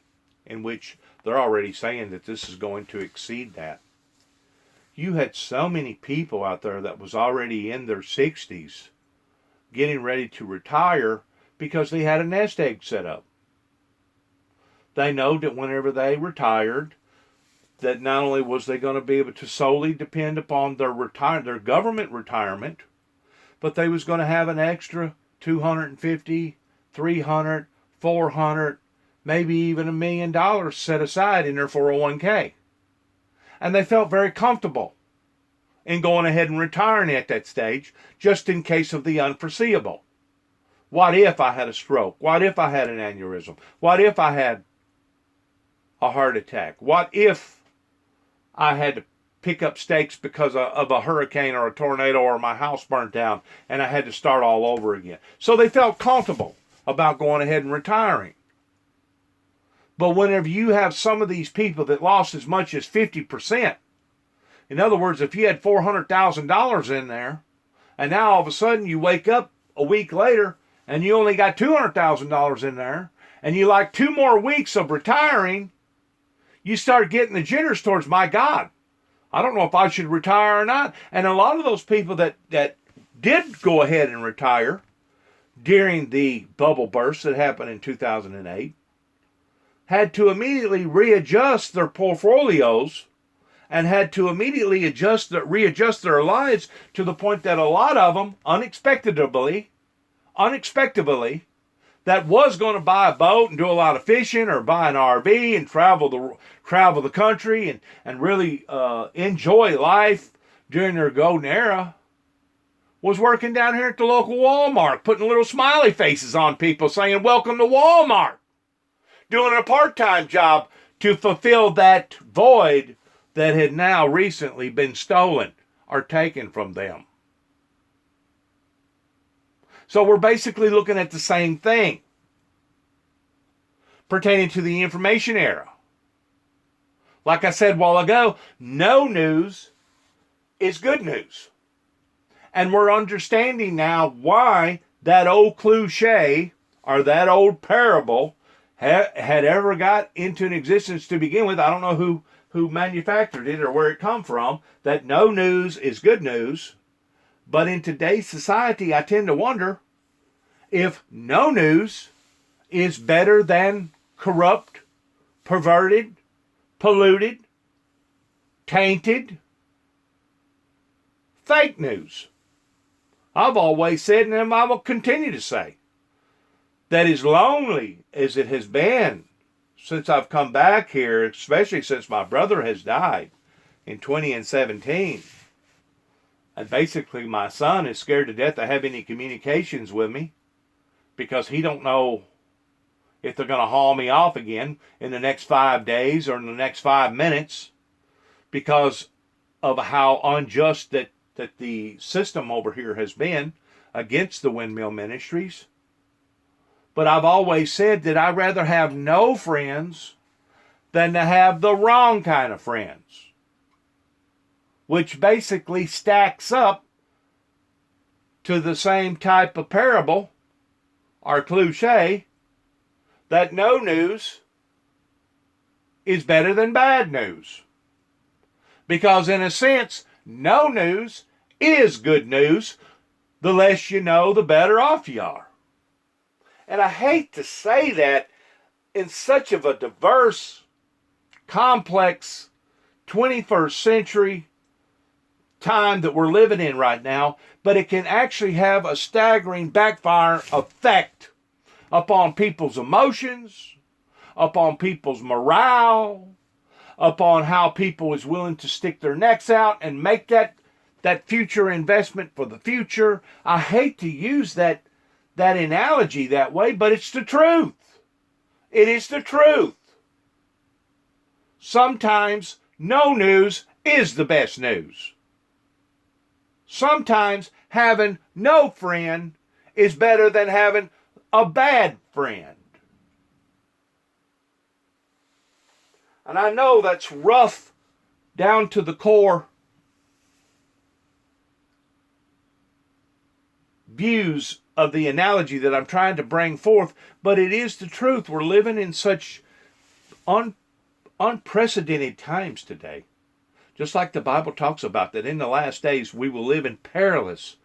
in which they're already saying that this is going to exceed that, you had so many people out there that was already in their 60s getting ready to retire because they had a nest egg set up. They know that whenever they retired, that not only was they going to be able to solely depend upon their government retirement, but they was going to have an extra $250, $300, $400, maybe even $1 million set aside in their 401k. And they felt very comfortable in going ahead and retiring at that stage, just in case of the unforeseeable. What if I had a stroke? What if I had an aneurysm? What if I had a heart attack? What if I had to pick up stakes because of a hurricane or a tornado or my house burnt down and I had to start all over again? So they felt comfortable about going ahead and retiring. But whenever you have some of these people that lost as much as 50% In other words, if you had $400,000 in there, and now all of a sudden you wake up a week later and you only got $200,000 in there, and you like 2 more weeks of retiring, you start getting the jitters towards, my God, I don't know if I should retire or not. And a lot of those people that did go ahead and retire during the bubble burst that happened in 2008 had to immediately readjust their portfolios and had to immediately readjust their lives, to the point that a lot of them unexpectedly, that was going to buy a boat and do a lot of fishing or buy an RV and travel the country and really enjoy life during their golden era, was working down here at the local Walmart, putting little smiley faces on people saying, "Welcome to Walmart," doing a part-time job to fulfill that void that had now recently been stolen or taken from them. So we're basically looking at the same thing pertaining to the information era. Like I said a while ago, no news is good news. And we're understanding now why that old cliche or that old parable had ever got into an existence to begin with. I don't know who manufactured it or where it come from, that no news is good news. But in today's society, I tend to wonder if no news is better than corrupt, perverted, polluted, tainted, fake news. I've always said, and I will continue to say, that as lonely as it has been since I've come back here, especially since my brother has died in 2017, and basically my son is scared to death to have any communications with me because he don't know if they're going to haul me off again in the next 5 days or in the next 5 minutes, because of how unjust that the system over here has been against the windmill ministries. But I've always said that I'd rather have no friends than to have the wrong kind of friends, which basically stacks up to the same type of parable or cliche that no news is better than bad news. Because in a sense, no news is good news. The less you know, the better off you are. And I hate to say that in such of a diverse, complex 21st century time that we're living in right now, but it can actually have a staggering backfire effect upon people's emotions, upon people's morale, upon how people is willing to stick their necks out and make that future investment for the future. I hate to use that analogy that way, but it's the truth. It is the truth. Sometimes no news is the best news. Sometimes having no friend is better than having a bad friend. And I know that's rough down to the core views of the analogy that I'm trying to bring forth, but it is the truth. We're living in such unprecedented times today. Just like the Bible talks about, that in the last days we will live in perilous,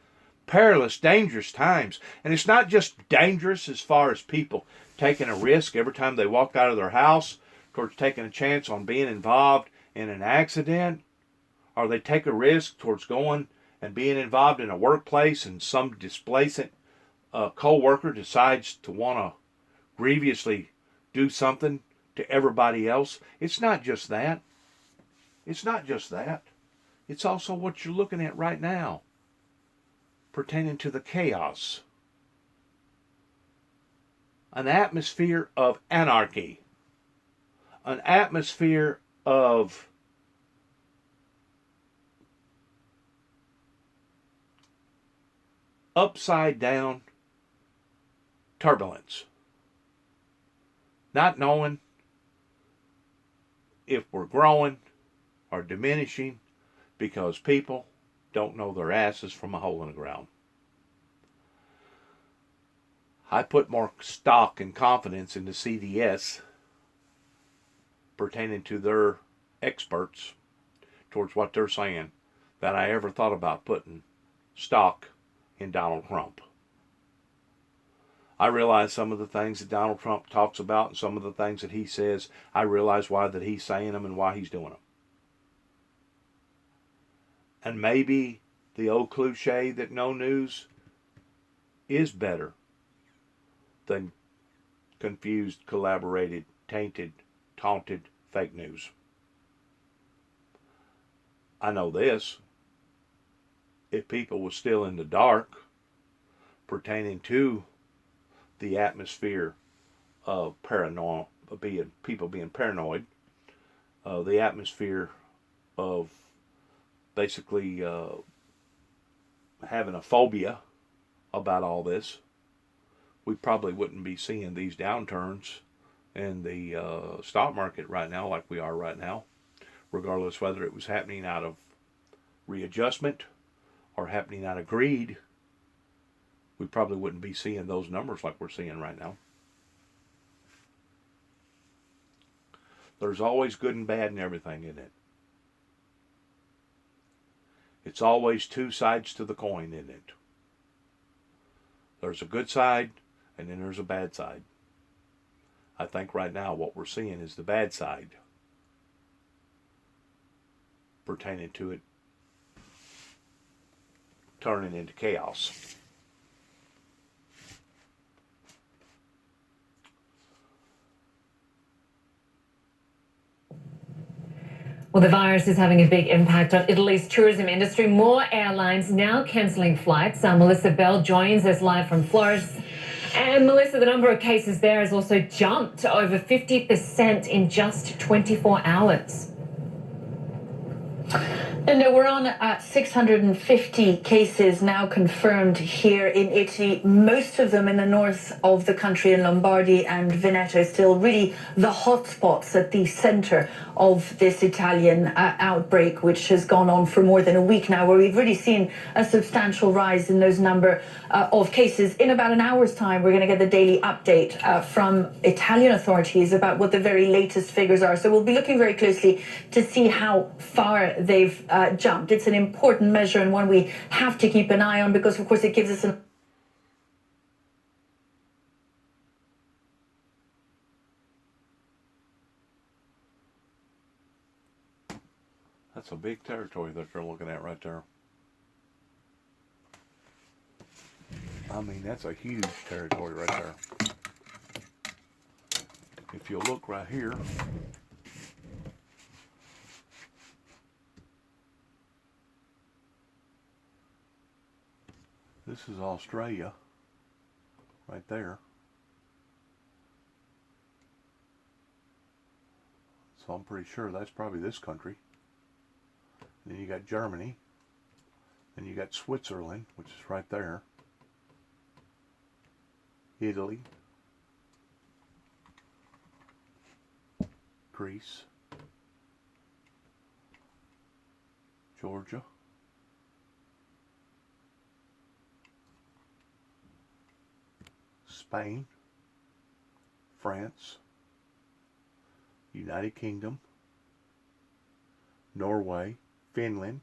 dangerous times. And it's not just dangerous as far as people taking a risk every time they walk out of their house towards taking a chance on being involved in an accident, or they take a risk towards going and being involved in a workplace and some displacent co-worker decides to want to grievously do something to everybody else. It's not just that. It's not just that. It's also what you're looking at right now pertaining to the chaos. An atmosphere of anarchy. An atmosphere of upside down turbulence. Not knowing if we're growing or diminishing, because people don't know their asses from a hole in the ground. I put more stock and confidence into CDS pertaining to their experts towards what they're saying than I ever thought about putting stock in Donald Trump. I realize some of the things that Donald Trump talks about and some of the things that he says, I realize why that he's saying them and why he's doing them. And maybe the old cliche that no news is better than confused, collaborated, tainted, taunted fake news. I know this. If people were still in the dark pertaining to the atmosphere of paranoia, people being paranoid, the atmosphere of basically having a phobia about all this, we probably wouldn't be seeing these downturns in the stock market right now like we are right now, regardless whether it was happening out of readjustment or happening out of greed. We probably wouldn't be seeing those numbers like we're seeing right now. There's always good and bad in everything, isn't it? It's always two sides to the coin, isn't it? There's a good side and then there's a bad side. I think right now what we're seeing is the bad side pertaining to it turning into chaos. Well, the virus is having a big impact on Italy's tourism industry. More airlines now cancelling flights. Melissa Bell joins us live from Florence. And Melissa, the number of cases there has also jumped over 50% in just 24 hours. And we're on 650 cases now confirmed here in Italy, most of them in the north of the country in Lombardy and Veneto, still really the hotspots at the center of this Italian outbreak, which has gone on for more than a week now, where we've really seen a substantial rise in those number of cases. In about an hour's time, we're going to get the daily update from Italian authorities about what the very latest figures are. So we'll be looking very closely to see how far they've jumped. It's an important measure and one we have to keep an eye on because, of course, it gives us an... That's a big territory that they're looking at right there. I mean, that's a huge territory right there. If you look right here, this is Australia right there. So I'm pretty sure that's probably this country. Then you got Germany. Then you got Switzerland, which is right there. Italy. Greece. Georgia. Spain. France. United Kingdom. Norway. Finland.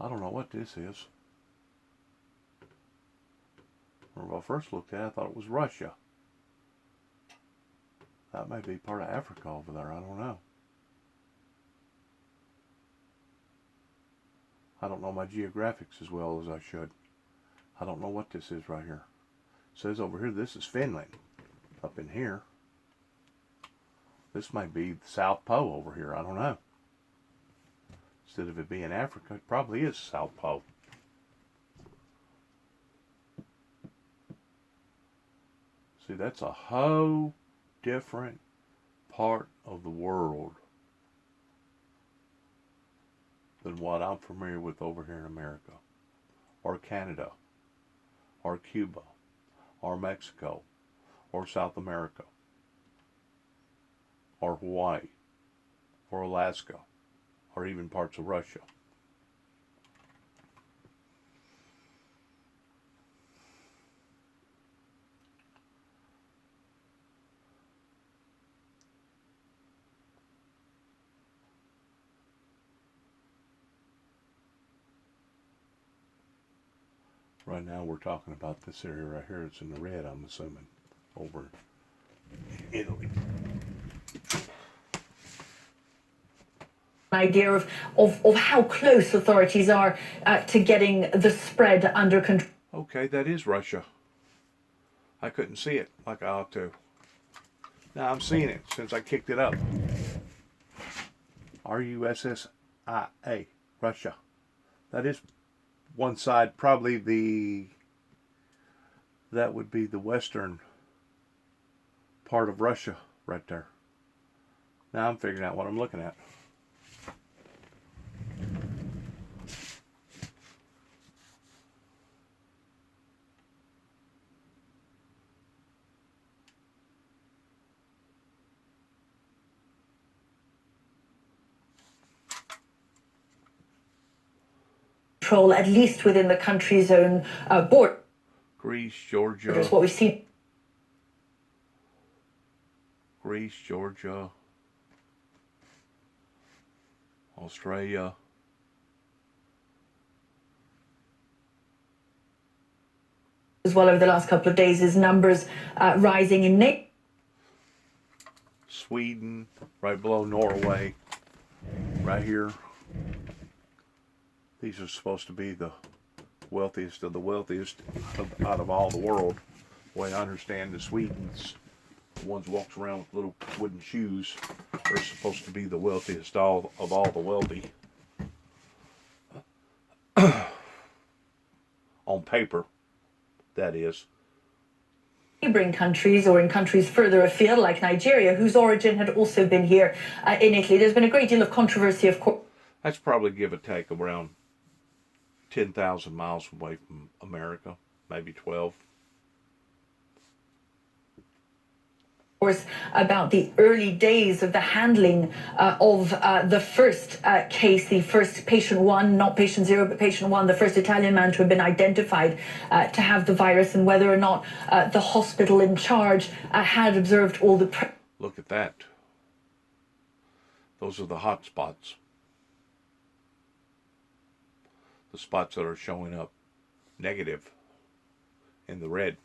I don't know what this is. When I first looked at it, I thought it was Russia. That may be part of Africa over there, I don't know. I don't know my geographics as well as I should. I don't know what this is right here. It says over here, this is Finland. Up in here. This might be the South Pole over here, I don't know. Instead of it being Africa, it probably is South Pole. See, that's a whole different part of the world than what I'm familiar with over here in America, or Canada, or Cuba or Mexico or South America or Hawaii or Alaska or even parts of Russia. Right now we're talking about this area right here. It's in the red, I'm assuming, over in Italy. Idea of how close authorities are to getting the spread under control. Okay, that is Russia. I couldn't see it like I ought to. Now I'm seeing it since I kicked it up. RUSSIA, Russia. That is one side, probably that would be the western part of Russia right there. Now I'm figuring out what I'm looking at. At least within the country's own border. Greece, Georgia. That's what we've seen. Greece, Georgia, Australia. As well over the last couple of days is numbers rising in Sweden, right below Norway, right here. These are supposed to be the wealthiest of the wealthiest out of all the world. The way I understand the Swedes, the ones who walks around with little wooden shoes, are supposed to be the wealthiest of all the wealthy. On paper, that is. Neighbouring countries or in countries further afield like Nigeria, whose origin had also been here in Italy. There's been a great deal of controversy, of course. That's probably give or take around 10,000 miles away from America, maybe 12. About the early days of the handling of the first case, the first patient one, not patient zero, but patient one, the first Italian man to have been identified to have the virus, and whether or not the hospital in charge had observed all the... Look at that. Those are the hot spots. The spots that are showing up negative in the red.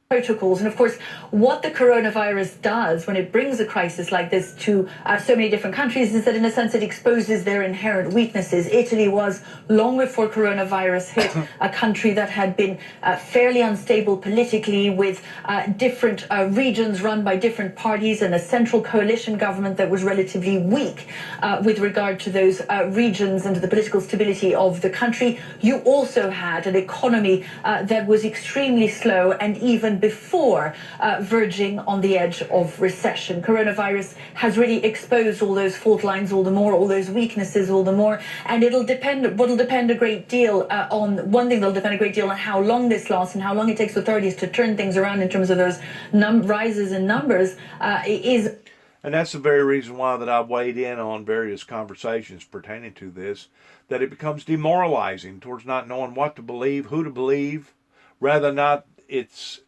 Protocols. And of course, what the coronavirus does when it brings a crisis like this to so many different countries is that in a sense it exposes their inherent weaknesses. Italy was, long before coronavirus hit, a country that had been fairly unstable politically, with different regions run by different parties and a central coalition government that was relatively weak with regard to those regions and to the political stability of the country. You also had an economy that was extremely slow and even before verging on the edge of recession. Coronavirus has really exposed all those fault lines all the more, all those weaknesses all the more, and what'll depend a great deal on, one thing that'll depend a great deal on how long this lasts and how long it takes authorities to turn things around in terms of those rises in numbers is... And that's the very reason why that I've weighed in on various conversations pertaining to this, that it becomes demoralizing towards not knowing what to believe, who to believe, whether or not it's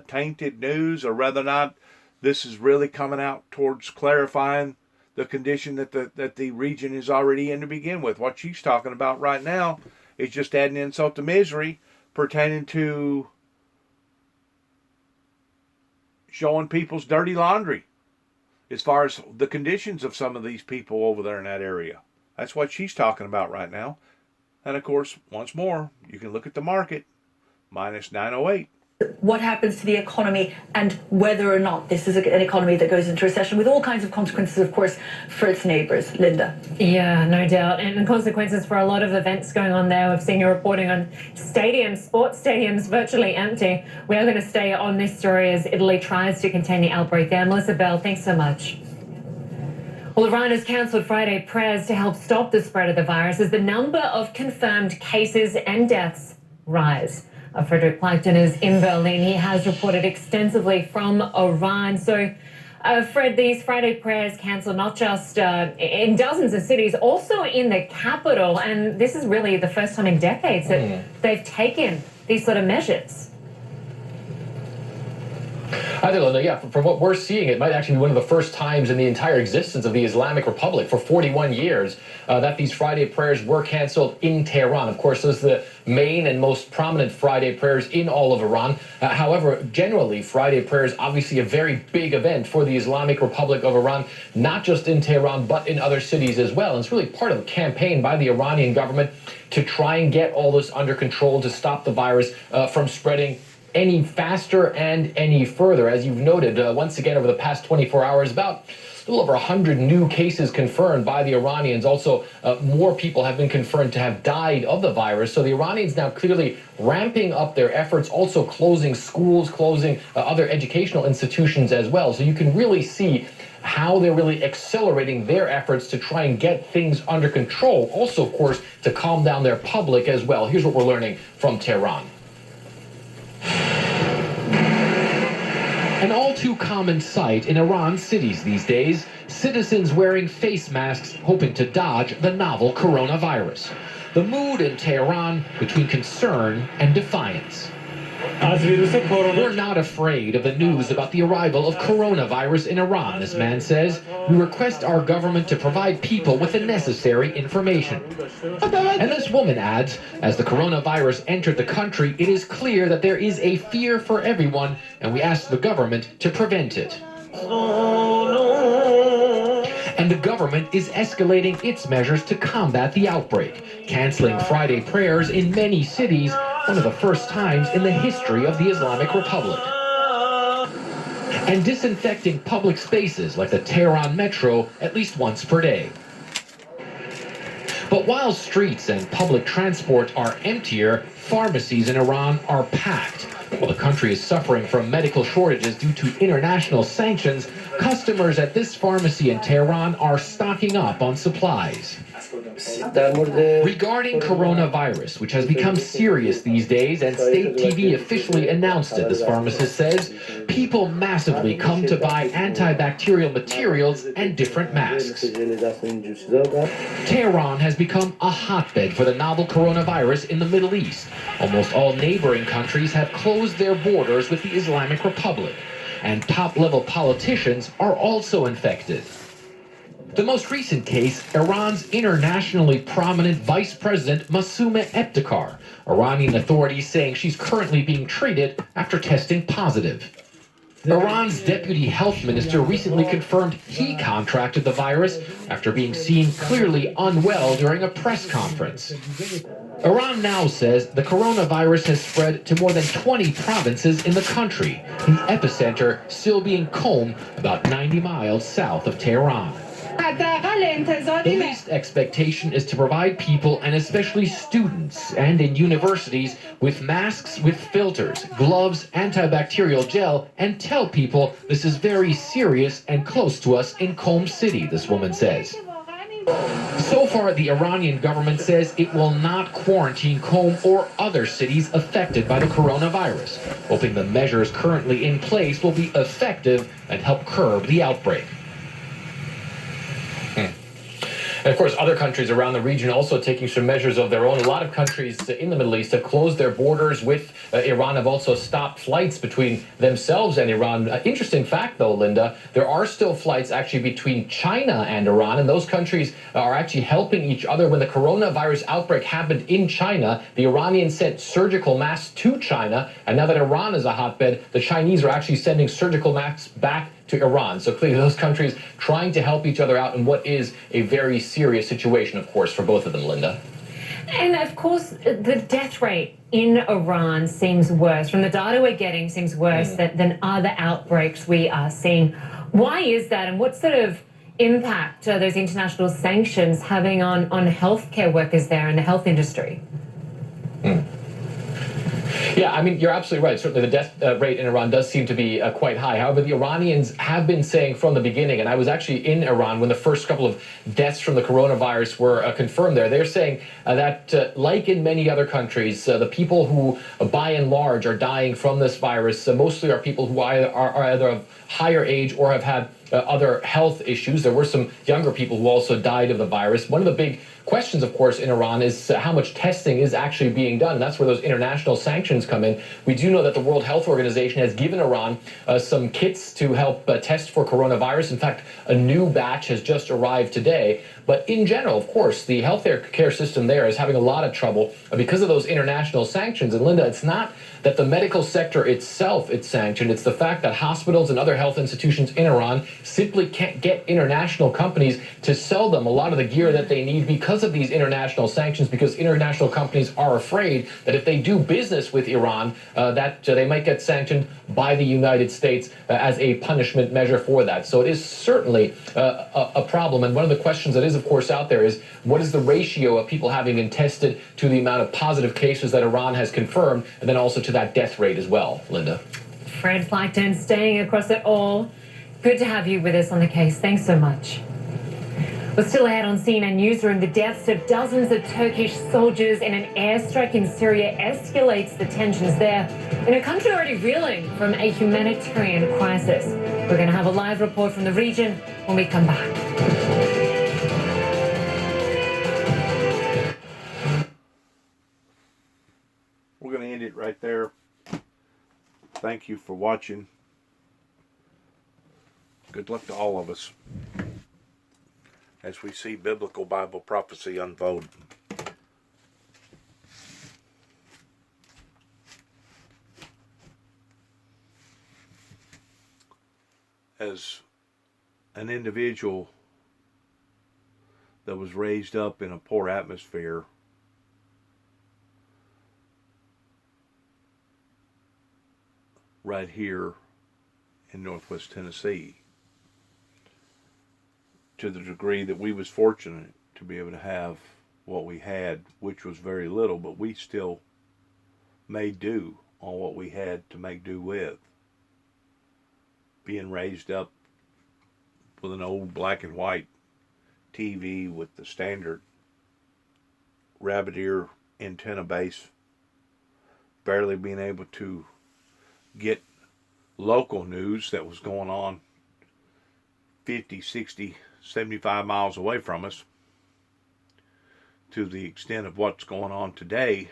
tainted news, or whether or not this is really coming out towards clarifying the condition that the region is already in to begin with. What she's talking about right now is just adding insult to misery pertaining to showing people's dirty laundry as far as the conditions of some of these people over there in that area. That's what she's talking about right now. And of course, once more, you can look at the market, minus 908. What happens to the economy and whether or not this is an economy that goes into recession, with all kinds of consequences, of course, for its neighbours. Linda. Yeah, no doubt. And consequences for a lot of events going on there. We've seen your reporting on stadiums, sports stadiums virtually empty. We are going to stay on this story as Italy tries to contain the outbreak there. Melissa Bell, thanks so much. Well, Iran has cancelled Friday prayers to help stop the spread of the virus as the number of confirmed cases and deaths rise. Frederick Plankton is in Berlin. He has reported extensively from Iran. So, Fred, these Friday prayers cancelled not just in dozens of cities, also in the capital. And this is really the first time in decades that they've taken these sort of measures. I think, Linda, yeah, from what we're seeing, it might actually be one of the first times in the entire existence of the Islamic Republic for 41 years that these Friday prayers were canceled in Tehran. Of course, those are the main and most prominent Friday prayers in all of Iran. However, generally, Friday prayers obviously a very big event for the Islamic Republic of Iran, not just in Tehran, but in other cities as well. And it's really part of a campaign by the Iranian government to try and get all this under control, to stop the virus from spreading any faster and any further. As you've noted, once again, over the past 24 hours, about a little over 100 new cases confirmed by the Iranians. Also, more people have been confirmed to have died of the virus. So the Iranians now clearly ramping up their efforts, also closing schools, closing other educational institutions as well. So you can really see how they're really accelerating their efforts to try and get things under control. Also, of course, to calm down their public as well. Here's what we're learning from Tehran. An all too common sight in Iran cities these days, citizens wearing face masks hoping to dodge the novel coronavirus. The mood in Tehran between concern and defiance. We're not afraid of the news about the arrival of coronavirus in Iran, this man says. We request our government to provide people with the necessary information. And this woman adds, as the coronavirus entered the country, it is clear that there is a fear for everyone, and we ask the government to prevent it. And the government is escalating its measures to combat the outbreak, canceling Friday prayers in many cities, one of the first times in the history of the Islamic Republic. And disinfecting public spaces like the Tehran metro at least once per day. But while streets and public transport are emptier, pharmacies in Iran are packed. While the country is suffering from medical shortages due to international sanctions, customers at this pharmacy in Tehran are stocking up on supplies. Regarding coronavirus, which has become serious these days, and state TV officially announced it, this pharmacist says, people massively come to buy antibacterial materials and different masks. Tehran has become a hotbed for the novel coronavirus in the Middle East. Almost all neighboring countries have closed their borders with the Islamic Republic, and top-level politicians are also infected. The most recent case, Iran's internationally prominent Vice President Massouma Ebtekar. Iranian authorities saying she's currently being treated after testing positive. Iran's deputy health minister recently confirmed he contracted the virus after being seen clearly unwell during a press conference. Iran now says the coronavirus has spread to more than 20 provinces in the country, the epicenter still being Qom, about 90 miles south of Tehran. The least expectation is to provide people, and especially students and in universities, with masks with filters, gloves, antibacterial gel, and tell people this is very serious and close to us in Qom City, this woman says. So far, the Iranian government says it will not quarantine Qom or other cities affected by the coronavirus, hoping the measures currently in place will be effective and help curb the outbreak. And of course, other countries around the region also taking some measures of their own. A lot of countries in the Middle East have closed their borders with Iran, have also stopped flights between themselves and Iran. Interesting fact, though, Linda, there are still flights actually between China and Iran, and those countries are actually helping each other. When the coronavirus outbreak happened in China, the Iranians sent surgical masks to China, and now that Iran is a hotbed, the Chinese are actually sending surgical masks back to Iran. So clearly those countries trying to help each other out in what is a very serious situation, of course, for both of them, Linda. And of course, the death rate in Iran seems worse. From the data we're getting, seems worse than other outbreaks we are seeing. Why is that, and what sort of impact are those international sanctions having on healthcare workers there in the health industry? Yeah, I mean, you're absolutely right. Certainly the death rate in Iran does seem to be quite high. However, the Iranians have been saying from the beginning, and I was actually in Iran when the first couple of deaths from the coronavirus were confirmed there. They're saying that, like in many other countries, the people who, by and large, are dying from this virus mostly are people who are either of higher age or have had other health issues. There were some younger people who also died of the virus. One of the big questions, of course, in Iran is how much testing is actually being done. And that's where those international sanctions come in. We do know that the World Health Organization has given Iran some kits to help test for coronavirus. In fact, a new batch has just arrived today. But in general, of course, the healthcare care system there is having a lot of trouble because of those international sanctions. And Linda, it's not that the medical sector itself is sanctioned. It's the fact that hospitals and other health institutions in Iran simply can't get international companies to sell them a lot of the gear that they need because of these international sanctions, because international companies are afraid that if they do business with Iran, that they might get sanctioned by the United States as a punishment measure for that. So it is certainly a problem. And one of the questions that is, of course, out there is what is the ratio of people having been tested to the amount of positive cases that Iran has confirmed, and then also to that death rate as well, Linda. Fred Flackton staying across it all. Good to have you with us on the case. Thanks so much. We're still ahead on CNN Newsroom. The deaths of dozens of Turkish soldiers in an airstrike in Syria escalates the tensions there in a country already reeling from a humanitarian crisis. We're going to have a live report from the region when we come back. We're going to end it right there. Thank you for watching. Good luck to all of us as we see biblical Bible prophecy unfold. As an individual that was raised up in a poor atmosphere, right here in Northwest Tennessee, to the degree that we was fortunate to be able to have what we had, which was very little, but we still made do on what we had to make do with. Being raised up with an old black and white TV with the standard rabbit ear antenna base, barely being able to get local news that was going on 50, 60, 75 miles away from us, to the extent of what's going on today,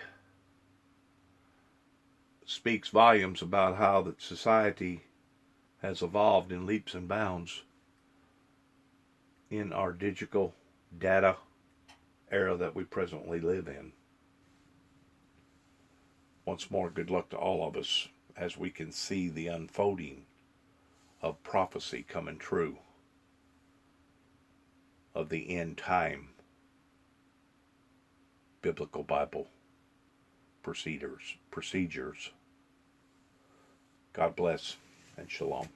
speaks volumes about how that society has evolved in leaps and bounds in our digital data era that we presently live in. Once more, good luck to all of us as we can see the unfolding of prophecy coming true, of the end time biblical Bible procedures. God bless and shalom.